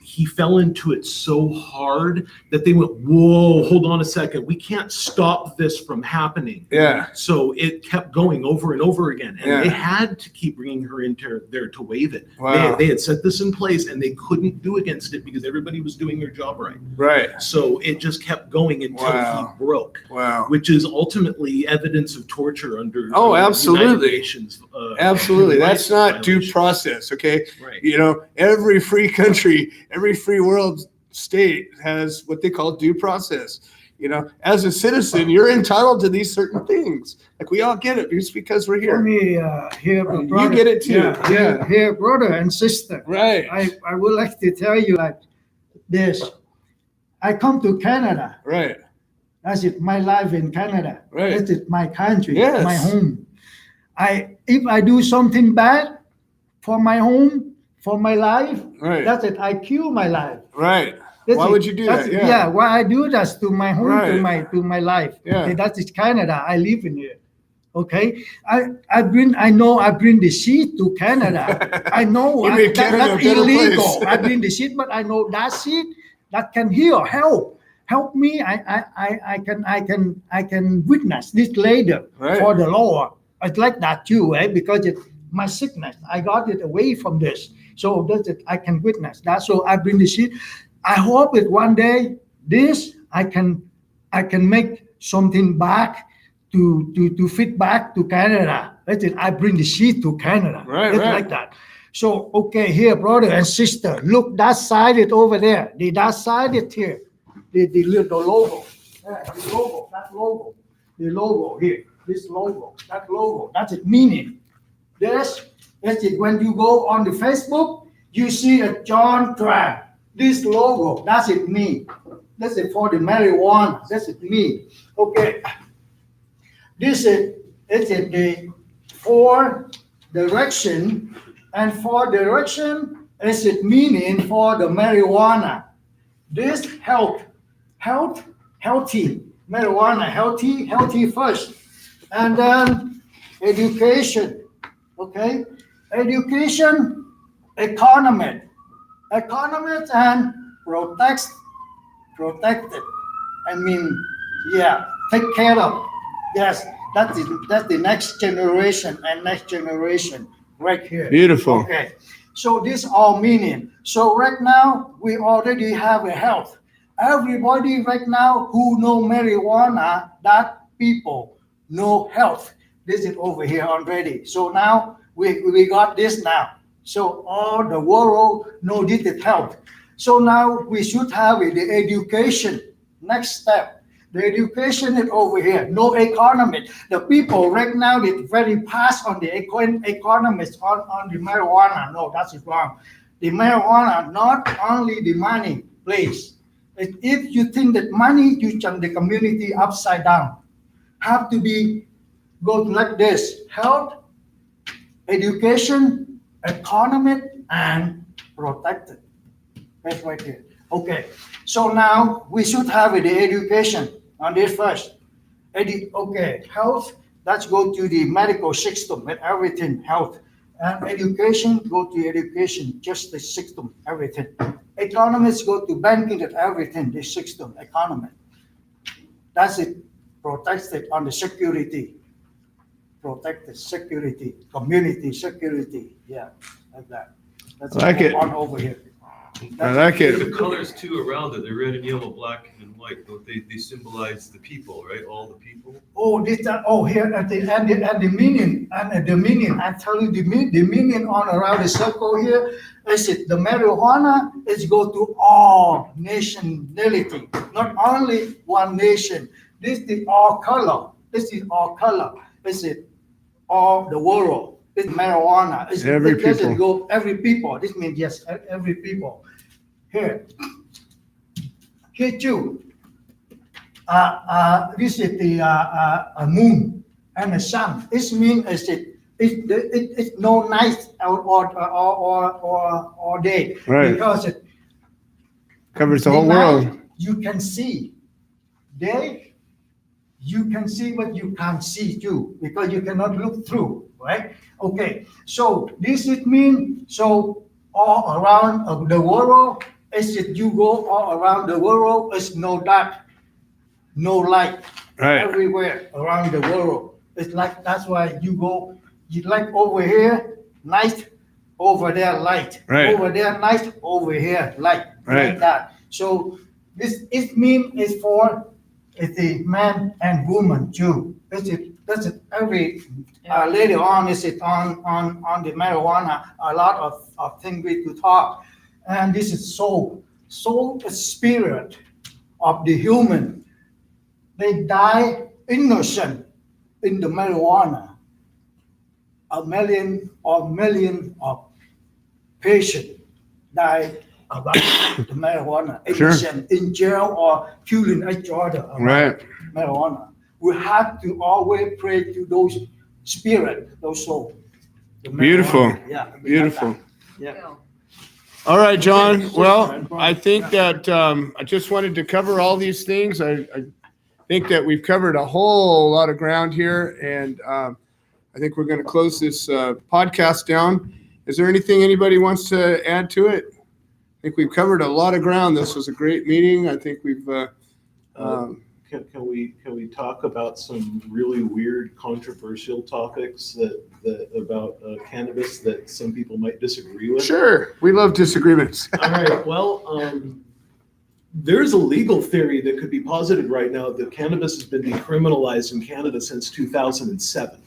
he fell into it so hard that they went, whoa, hold on a second, we can't stop this from happening. Yeah. So it kept going over and over again, and Yeah. they had to keep bringing her into there to waive it. Wow. They had set this in place, and they couldn't do against it because everybody was doing their job right. Right. So it just kept going until Wow. he broke. Wow. Which is ultimately evidence of torture under Oh, United absolutely. Nations, Absolutely. human That's rights not due violation. process, okay? Right. You know, every free country, every free world state has what they call due process. You know, as a citizen, you're entitled to these certain things. Like, we all get it just because we're For here. me, here, brother, You get it too. Yeah, here, brother and sister. Right. I would like to tell you like this. I come to Canada. Right. That's it. My life in Canada. Right. That's it. My country. Yes. My home. If I do something bad for my home, for my life, Right. that's it. I kill my life. Right. That's Why it. would you do That's that? it. Yeah. Why I do that to my home, Right. to my life. Yeah. Okay, that is Canada. I live in here. Okay, I bring the seed to Canada. I know You made Canada a that's better illegal. place. I bring the seed, but I know that seed that can heal, help me. I can witness this later Right. for the Lord. It's like that too, eh? Because it's my sickness. I got it away from this, so that's it. I can witness that. So I bring the seed. I hope that one day I can make something back to fit back to Canada. That's it. I bring the seed to Canada. Right, It's right. like that. So okay, here, brother and sister, look that side it over there. That side it here. The logo. Yeah, the logo. That logo. The logo here. This logo. That logo. That's it. Meaning. That's it. When you go on the Facebook, you see a Jon Tran. This logo. That's it. Me. That's it for the marijuana. That's it. Me. Okay. This is the for direction, and for direction is it meaning for the marijuana. This healthy marijuana, healthy first, and then education. Okay, education, economic, and protected. I mean, yeah, take care of. Yes, that's the next generation right here. Beautiful. Okay, so this all meaning. So right now we already have a health. Everybody right now who know marijuana, that people know health. This is over here already. So now we got this now. So all the world know this is health. So now we should have the education. Next step. The education is over here. No economy. The people right now is very fast on the economics on the marijuana. No, that's wrong. the marijuana, not only the money place. If you think that money, you turn the community upside down. Have to be go like this: health, education, economic, and protected. That's right here. Okay, so now we should have the education on this first. Okay, health, let's go to the medical system and everything, health. And education, go to education, just the system, everything. Economists go to banking and everything, the system, economy. That's it, protected on the security. Protected security, community security, yeah, like that. That's I like it. On over here. I like The it. colors too around it, they're red and yellow, black and white, don't they? They symbolize the people, right? All the people. Oh, here at the meaning, I tell you the meaning on around the circle here is it the marijuana is go to all nationality, not only one nation. This is all color. This is all color. Is it all the world? It's marijuana. Every it doesn't people. go every people. This means yes, every people. Here too. This is the moon and the sun. This means it's no night or day. Right. Because Covers the the whole night world. you can see. Day you can see what you can't see too, because you cannot look through, right? Okay, so this it means so all around the world, as you go all around the world, is no dark, no light, Right. everywhere around the world. It's like that's why you go, you like over here, night, over there, light, Right. over there, night, over here, light, Right. like that. So this it means is for the man and woman too. That's it. Every later on is it on the marijuana. A lot of things we could talk, and this is soul spirit of the human. They die innocent in the marijuana. A million of patients die about the marijuana, Sure. innocent in jail or killing each other about Right. marijuana. We have to always pray to those spirit, those souls. The Beautiful. marijuana. Yeah. Beautiful. Yeah. All right, John. Well, I think that I just wanted to cover all these things. I think that we've covered a whole lot of ground here, and I think we're going to close this podcast down. Is there anything anybody wants to add to it? I think we've covered a lot of ground. This was a great meeting. I think we've. Can we talk about some really weird, controversial topics that about cannabis that some people might disagree with? Sure, we love disagreements. All right. Well, there's a legal theory that could be posited right now that cannabis has been decriminalized in Canada since 2007.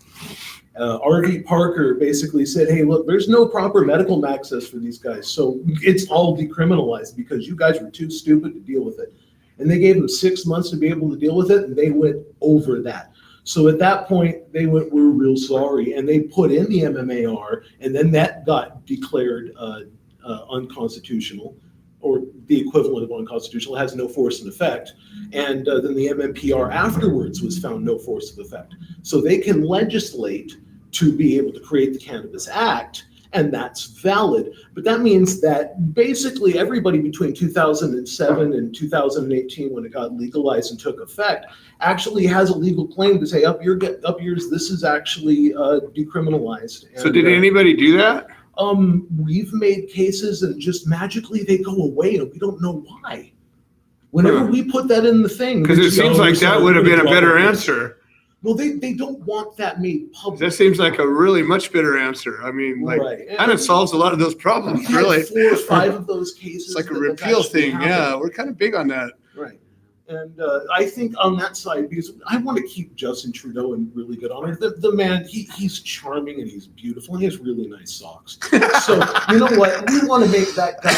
R.V. Parker basically said, hey, look, there's no proper medical access for these guys, so it's all decriminalized because you guys were too stupid to deal with it. And they gave them 6 months to be able to deal with it, and they went over that. So at that point, they went, we're real sorry, and they put in the MMAR, and then that got declared unconstitutional, or the equivalent of unconstitutional, has no force and effect. And then the MMPR afterwards was found no force of effect. So they can legislate to be able to create the Cannabis Act, and that's valid. But that means that basically everybody between 2007 and 2018, when it got legalized and took effect, actually has a legal claim to say, up yours, this is actually decriminalized. So did anybody do that? We've made cases and just magically they go away and we don't know why. Whenever we put that in the thing. Because it seems like that would have been a better answer. Well, they don't want that made public. That seems like a really much better answer. I mean, like, Right. kind of solves a lot of those problems, We've had really. 4 or 5 of those cases. It's like a that have repeal actually thing. happened. Yeah, we're kind of big on that. Right. And I think on that side, because I want to keep Justin Trudeau in really good honor. The man, he's charming and he's beautiful and he has really nice socks. So you know what? We want to make that guy.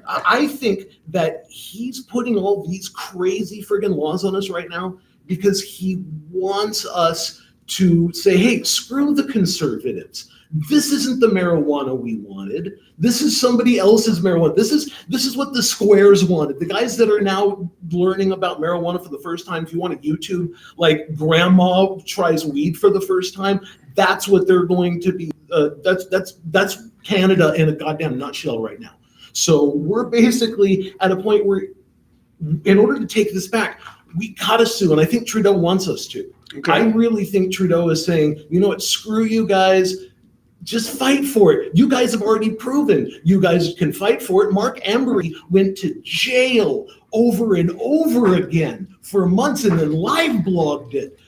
I think that he's putting all these crazy friggin' laws on us right now because he wants us to say, hey, screw the conservatives. This isn't the marijuana we wanted. This is somebody else's marijuana. This is what the squares wanted. The guys that are now learning about marijuana for the first time, if you want to YouTube, like grandma tries weed for the first time, that's what they're going to be. That's Canada in a goddamn nutshell right now. So we're basically at a point where, in order to take this back, we gotta sue, and I think Trudeau wants us to. Okay. I really think Trudeau is saying, you know what, screw you guys, just fight for it. You guys have already proven you guys can fight for it. Mark Embry went to jail over and over again for months and then live blogged it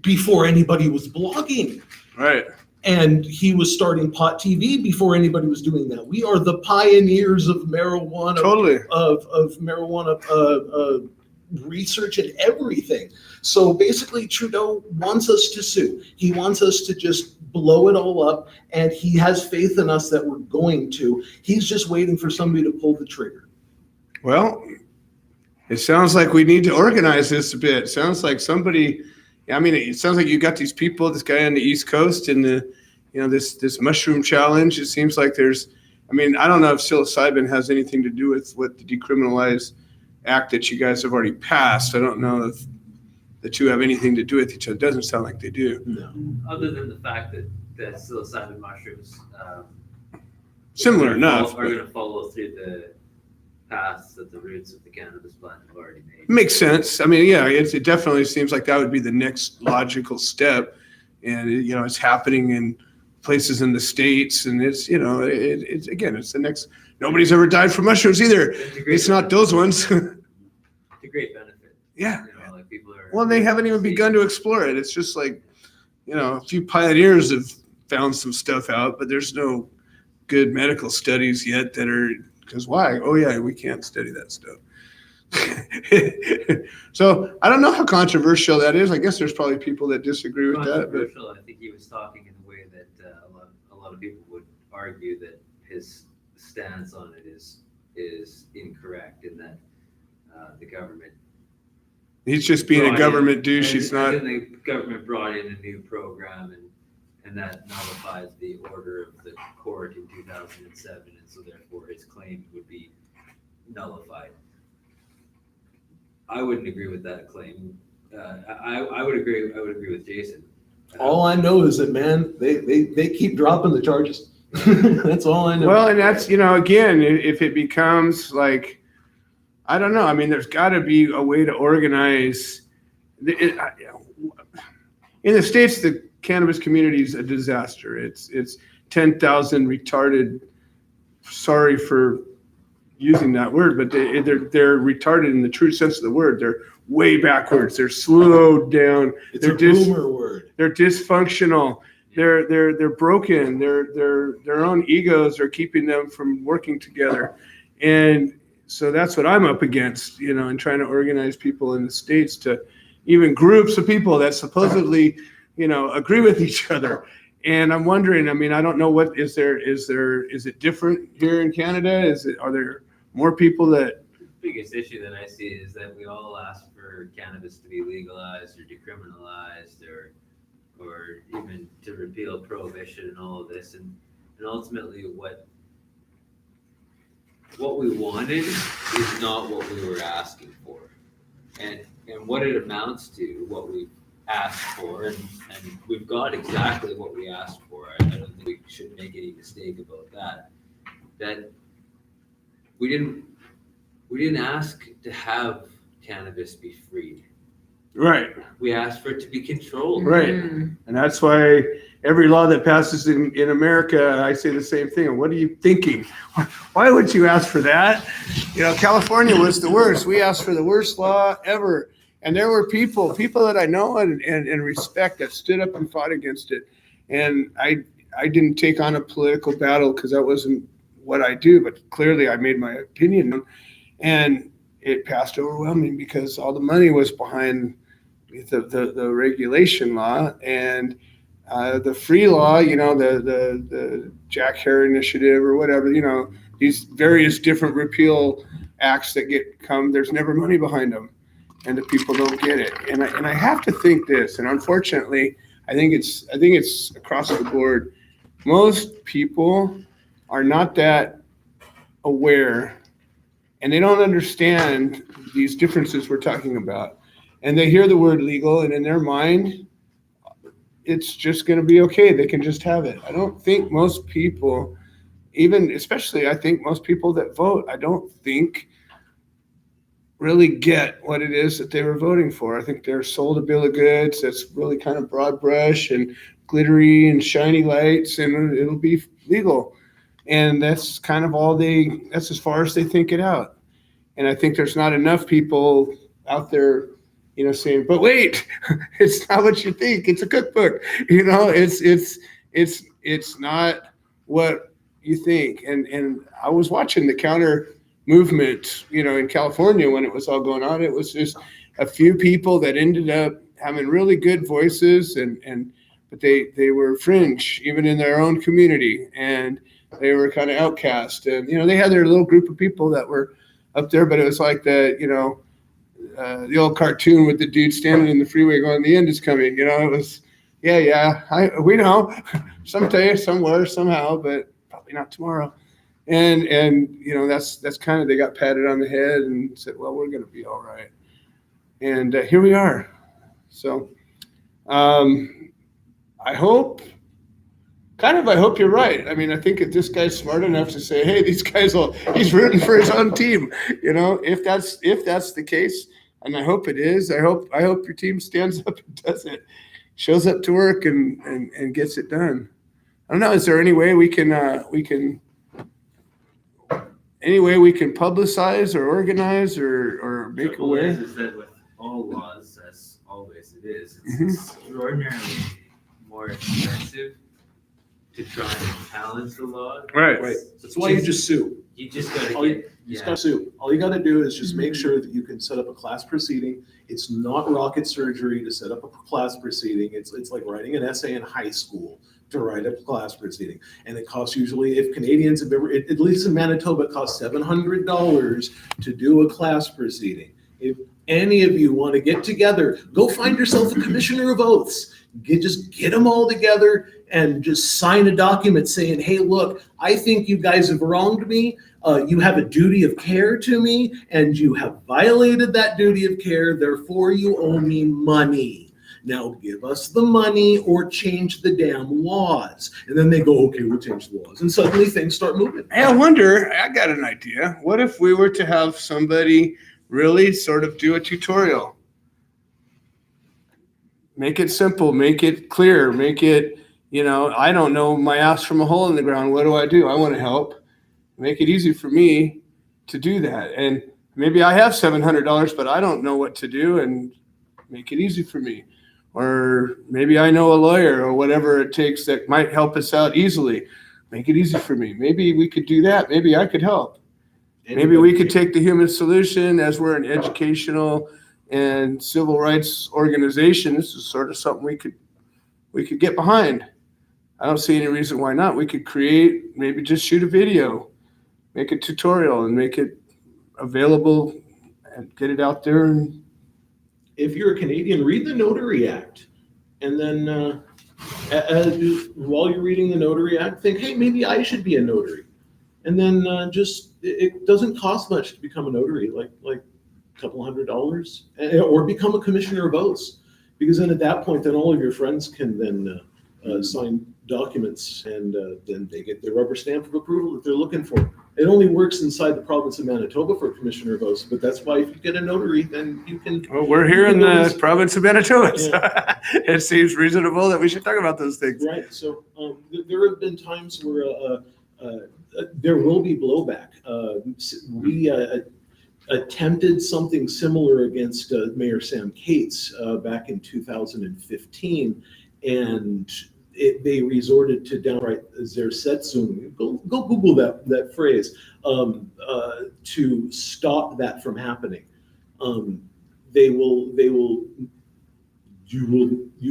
before anybody was blogging. Right. And he was starting Pot TV before anybody was doing that. We are the pioneers of marijuana, Totally. of marijuana research and everything. So basically, Trudeau wants us to sue. He wants us to just blow it all up, and he has faith in us that we're going to. He's just waiting for somebody to pull the trigger. Well, it sounds like we need to organize this a bit. It sounds like somebody, I mean, it sounds like you got these people, this guy on the East Coast and this mushroom challenge. It seems like there's, I mean, I don't know if psilocybin has anything to do with what the decriminalized act that you guys have already passed. I don't know if the two have anything to do with each other. It doesn't sound like they do. No. Other than the fact that psilocybin mushrooms Similar enough. are going to follow through the paths that the roots of the cannabis plant have already made. Makes sense. I mean, yeah, it definitely seems like that would be the next logical step. And, it's happening in places in the States. And it's, it's again, it's the next, nobody's ever died from mushrooms either. It's not those ones. It's a great benefit. Yeah. Like people are. Well, they haven't even begun to explore it. It's just like, a few pioneers have found some stuff out, but there's no good medical studies yet that are, because why? Oh yeah, we can't study that stuff. So I don't know how controversial that is. I guess there's probably people that disagree with that. But I think he was talking in a way that a lot of people would argue that his stance on it is incorrect, in that the government. he's just being a government douche. He's not. And the government brought in a new program, and that nullifies the order of the court in 2007, and so therefore his claim would be nullified. I wouldn't agree with that claim. I would agree. I would agree with Jason. All I know is that, man, they keep dropping the charges. That's all I know. Well, and that's, again, if it becomes like, I don't know. I mean, there's got to be a way to organize. In the States, the cannabis community is a disaster. It's 10,000 retarded. Sorry for using that word, but they're retarded in the true sense of the word. They're way backwards. They're slowed down. It's a boomer word. They're dysfunctional. They're broken. Their own egos are keeping them from working together, and so that's what I'm up against. And trying to organize people in the States, to even groups of people that supposedly agree with each other. And I'm wondering, I mean, I don't know what is it different here in Canada? Are there more people that? The biggest issue that I see is that we all ask for cannabis to be legalized or decriminalized, or even to repeal prohibition and all of this, and ultimately what we wanted is not what we were asking for, and what it amounts to, what we asked for, and we've got exactly what we asked for. I don't think we should make any mistake about that we didn't ask to have cannabis be free. Right. We asked for it to be controlled. Right. And that's why every law that passes in America, I say the same thing. What are you thinking? Why would you ask for that? California was the worst. We asked for the worst law ever. And there were people that I know and respect that stood up and fought against it. And I didn't take on a political battle because that wasn't what I do, but clearly I made my opinion known. And it passed overwhelming because all the money was behind the regulation law, and the free law, the Jack Hare initiative or whatever, these various different repeal acts that there's never money behind them, and the people don't get it. And I have to think this, and unfortunately, I think it's across the board. most people are not that aware, and they don't understand these differences we're talking about. And they hear the word legal, and in their mind, it's just going to be okay. They can just have it. I don't think most people, especially I think most people that vote, I don't think really get what it is that they were voting for. I think they're sold a bill of goods that's really kind of broad brush and glittery and shiny lights, and it'll be legal. And that's kind of that's as far as they think it out. And I think there's not enough people out there, saying, but wait, it's not what you think. It's a cookbook. It's not what you think. And I was watching the counter movement, in California when it was all going on. It was just a few people that ended up having really good voices, but they were fringe, even in their own community, and they were kind of outcast. And they had their little group of people that were up there, but it was like the old cartoon with the dude standing in the freeway going, "The end is coming." It was, we know, someday, somewhere, somehow, but probably not tomorrow. And that's kind of, they got patted on the head and said, well, we're going to be all right. And here we are. So I hope you're right. I mean, I think if this guy's smart enough to say, hey, he's rooting for his own team, if that's the case, and I hope it is, I hope your team stands up and does it, shows up to work and gets it done. I don't know. Is there any way we can publicize or organize or make aware? Is that with all laws, as always it is, it's extraordinarily more expensive to try and challenge the law. Right. That's why you just sue. You just gotta gotta sue. All you gotta do is just make sure that you can set up a class proceeding. It's not rocket surgery to set up a class proceeding. It's like writing an essay in high school to write a class proceeding. And it costs usually, if Canadians have ever, at least in Manitoba, it costs $700 to do a class proceeding. If any of you want to get together, go find yourself a commissioner of oaths. Just get them all together and just sign a document saying, hey, look, I think you guys have wronged me. You have a duty of care to me, and you have violated that duty of care. Therefore, you owe me money. Now give us the money or change the damn laws. And then they go, okay, we'll change the laws. And suddenly things start moving. Hey, I got an idea. What if we were to have somebody really sort of do a tutorial? Make it simple, make it clear, make it, I don't know my ass from a hole in the ground. What do? I want to help. Make it easy for me to do that. And maybe I have $700, but I don't know what to do, and make it easy for me. Or maybe I know a lawyer or whatever it takes that might help us out easily. Make it easy for me. Maybe we could do that. Maybe I could help. Maybe we could take the human solution, as we're an educational and civil rights organization. This is sort of something we could get behind. I don't see any reason why not. We could create, maybe just shoot a video, make a tutorial, and make it available and get it out there. And if you're a Canadian, read the Notary Act. And then while you're reading the Notary Act, think, hey, maybe I should be a notary. And then it doesn't cost much to become a notary, like a couple $100, or become a commissioner of oaths. Because then at that point, then all of your friends can then sign documents, and then they get their rubber stamp of approval that they're looking for. It only works inside the province of Manitoba for a commissioner of oaths, but that's why if you get a notary, then you can. Well, we're here in the province of Manitoba, so it seems reasonable that we should talk about those things. Right. So there have been times where there will be blowback. We attempted something similar against Mayor Sam Cates back in 2015, and they resorted to downright zersetzung. Go Google that phrase to stop that from happening. You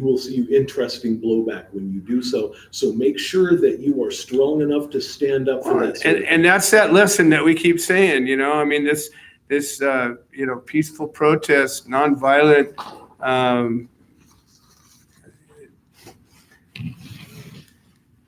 will see interesting blowback when you do so. So make sure that you are strong enough to stand up for that. And that's that lesson that we keep saying. I mean, this peaceful protest, nonviolent.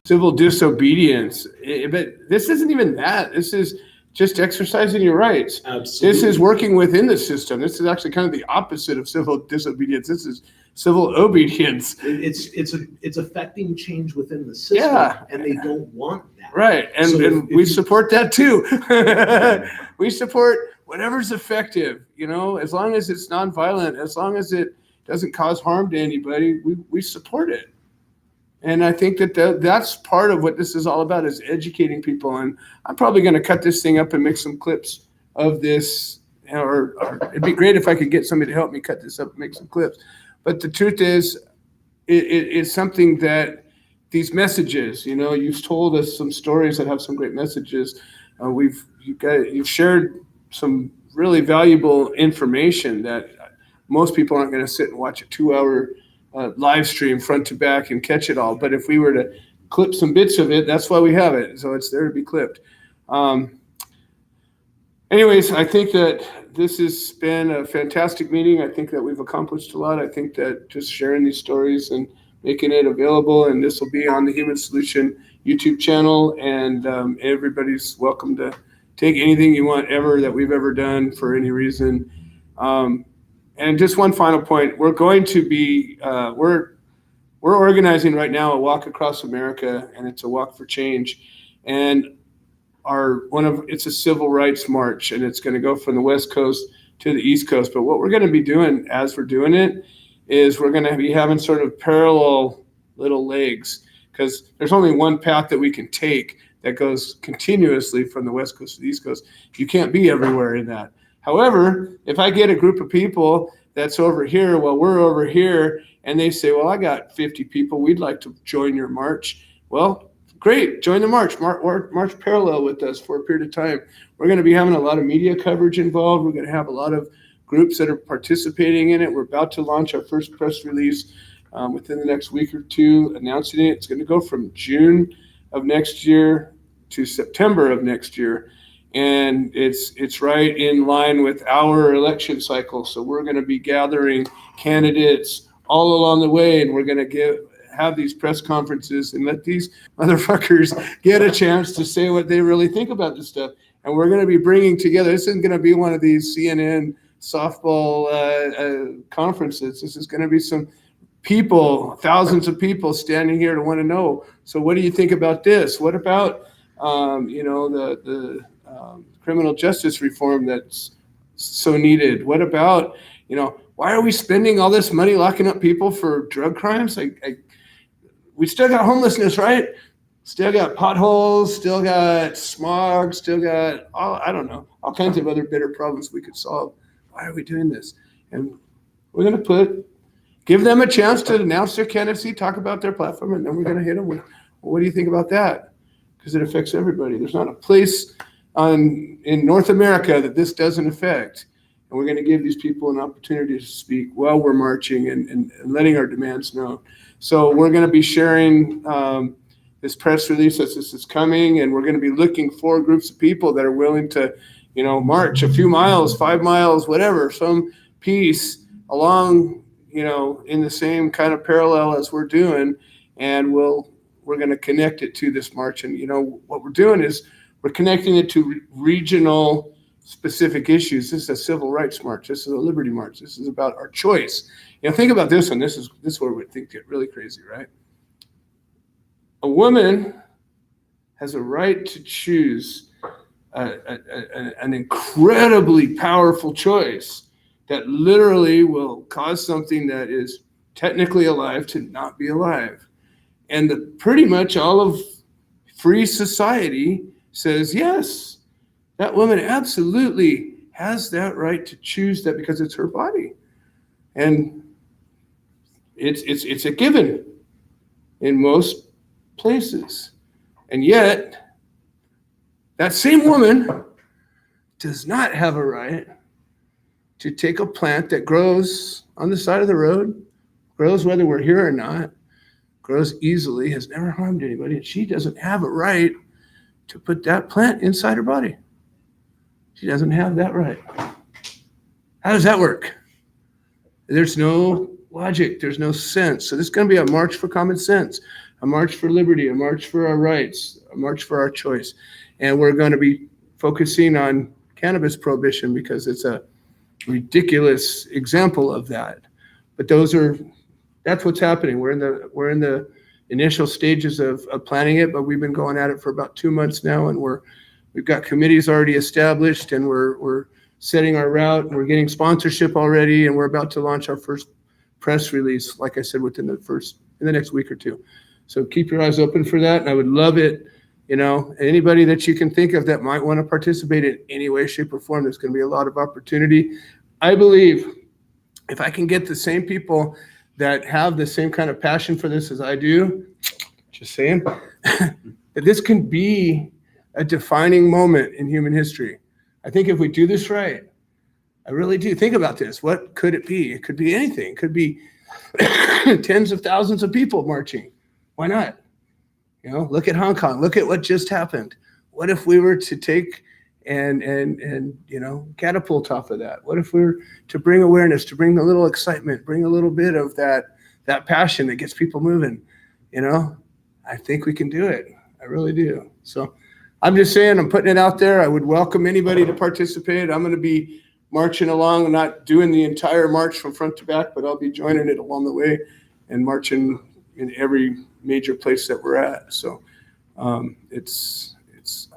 civil disobedience. But this isn't even that. This is just exercising your rights. Absolutely. This is working within the system. This is actually kind of the opposite of civil disobedience. This is civil obedience. It's affecting change within the system, Yeah. and they don't want that. Right. And, So and if we you- support that too. We support whatever's effective, as long as it's nonviolent, as long as it doesn't cause harm to anybody, we support it. And I think that's part of what this is all about, is educating people. And I'm probably going to cut this thing up and make some clips of this, or it'd be great if I could get somebody to help me cut this up and make some clips. But the truth is, it's something that these messages, you've told us some stories that have some great messages. You've shared some really valuable information that most people aren't going to sit and watch a 2-hour live stream front to back and catch it all. But if we were to clip some bits of it, that's why we have it. So it's there to be clipped. Anyways, I think that this has been a fantastic meeting. I think that we've accomplished a lot. I think that just sharing these stories and making it available, and this will be on the Human Solution YouTube channel, and everybody's welcome to take anything you want ever that we've ever done for any reason. And just one final point, we're going to be, we're organizing right now a walk across America, and it's a walk for change. And it's a civil rights march, and it's going to go from the West Coast to the East Coast. But what we're going to be doing as we're doing it is we're going to be having sort of parallel little legs, because there's only one path that we can take that goes continuously from the West Coast to the East Coast. You can't be everywhere in that. However, if I get a group of people that's over here while we're over here, and they say, well, I got 50 people, we'd like to join your march. Well, great, join the march. March parallel with us for a period of time. We're going to be having a lot of media coverage involved. We're going to have a lot of groups that are participating in it. We're about to launch our first press release within the next week or two, announcing it. It's going to go from June of next year to September of next year. And it's right in line with our election cycle. So we're going to be gathering candidates all along the way, and we're going to have these press conferences and let these motherfuckers get a chance to say what they really think about this stuff. And we're going to be bringing together, this isn't going to be one of these CNN softball conferences. This is going to be some people, thousands of people standing here to want to know. So what do you think about this? What about, the criminal justice reform that's so needed? What about, why are we spending all this money locking up people for drug crimes? We still got homelessness, right? Still got potholes, still got smog, still got, all kinds of other bitter problems we could solve. Why are we doing this? And we're going to give them a chance to announce their candidacy, talk about their platform, and then we're going to hit them with, well, what do you think about that? Because it affects everybody. There's not a place in North America that this doesn't affect. And we're going to give these people an opportunity to speak while we're marching and letting our demands known. So we're going to be sharing this press release as this is coming, and we're going to be looking for groups of people that are willing to, march a few miles, 5 miles, whatever, some piece along, in the same kind of parallel as we're doing, and we're going to connect it to this march. And, what we're doing is we're connecting it to regional specific issues. This is a civil rights march. This is a liberty march. This is about our choice. Think about this one. This is where we think get really crazy, right? A woman has a right to choose an incredibly powerful choice that literally will cause something that is technically alive to not be alive. And pretty much all of free society says, yes, that woman absolutely has that right to choose that because it's her body. And it's a given in most places. And yet, that same woman does not have a right to take a plant that grows on the side of the road, grows whether we're here or not, grows easily, has never harmed anybody, and she doesn't have a right to put that plant inside her body. She doesn't have that right. How does that work? There's no logic. There's no sense. So this is going to be a march for common sense. a march for liberty, a march for our rights, a march for our choice. And we're going to be focusing on cannabis prohibition because it's a ridiculous example of that. But that's what's happening. We're in the initial stages of planning it, but we've been going at it for about 2 months now, and we've got committees already established, and we're setting our route, and we're getting sponsorship already, and we're about to launch our first press release, like I said, in the next week or two. So keep your eyes open for that, and I would love it. Anybody that you can think of that might want to participate in any way, shape, or form, there's going to be a lot of opportunity. I believe if I can get the same people that have the same kind of passion for this as I do, just saying, that this can be a defining moment in human history. I think if we do this right, I really do. Think about this. What could it be? It could be anything. It could be tens of thousands of people marching. Why not? Look at Hong Kong. Look at what just happened. What if we were to take and catapult off of that? What if we were to bring awareness, to bring a little excitement, bring a little bit of that passion that gets people moving? I think we can do it. I really do. So I'm just saying, I'm putting it out there. I would welcome anybody to participate. I'm going to be marching along. I'm not doing the entire march from front to back, but I'll be joining it along the way and marching in every major place that we're at. So it's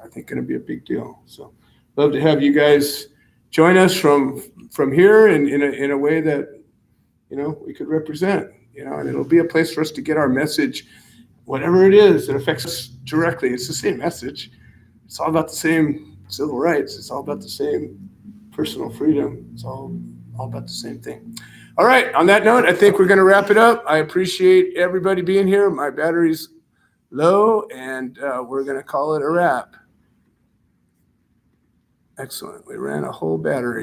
I think going to be a big deal. So love to have you guys join us from here and in a way that we could represent, and it'll be a place for us to get our message, whatever it is that affects us directly. It's the same message. It's all about the same civil rights. It's all about the same personal freedom. It's all about the same thing. All right. On that note, I think we're going to wrap it up. I appreciate everybody being here. My battery's low, and we're going to call it a wrap. Excellent. We ran a whole battery.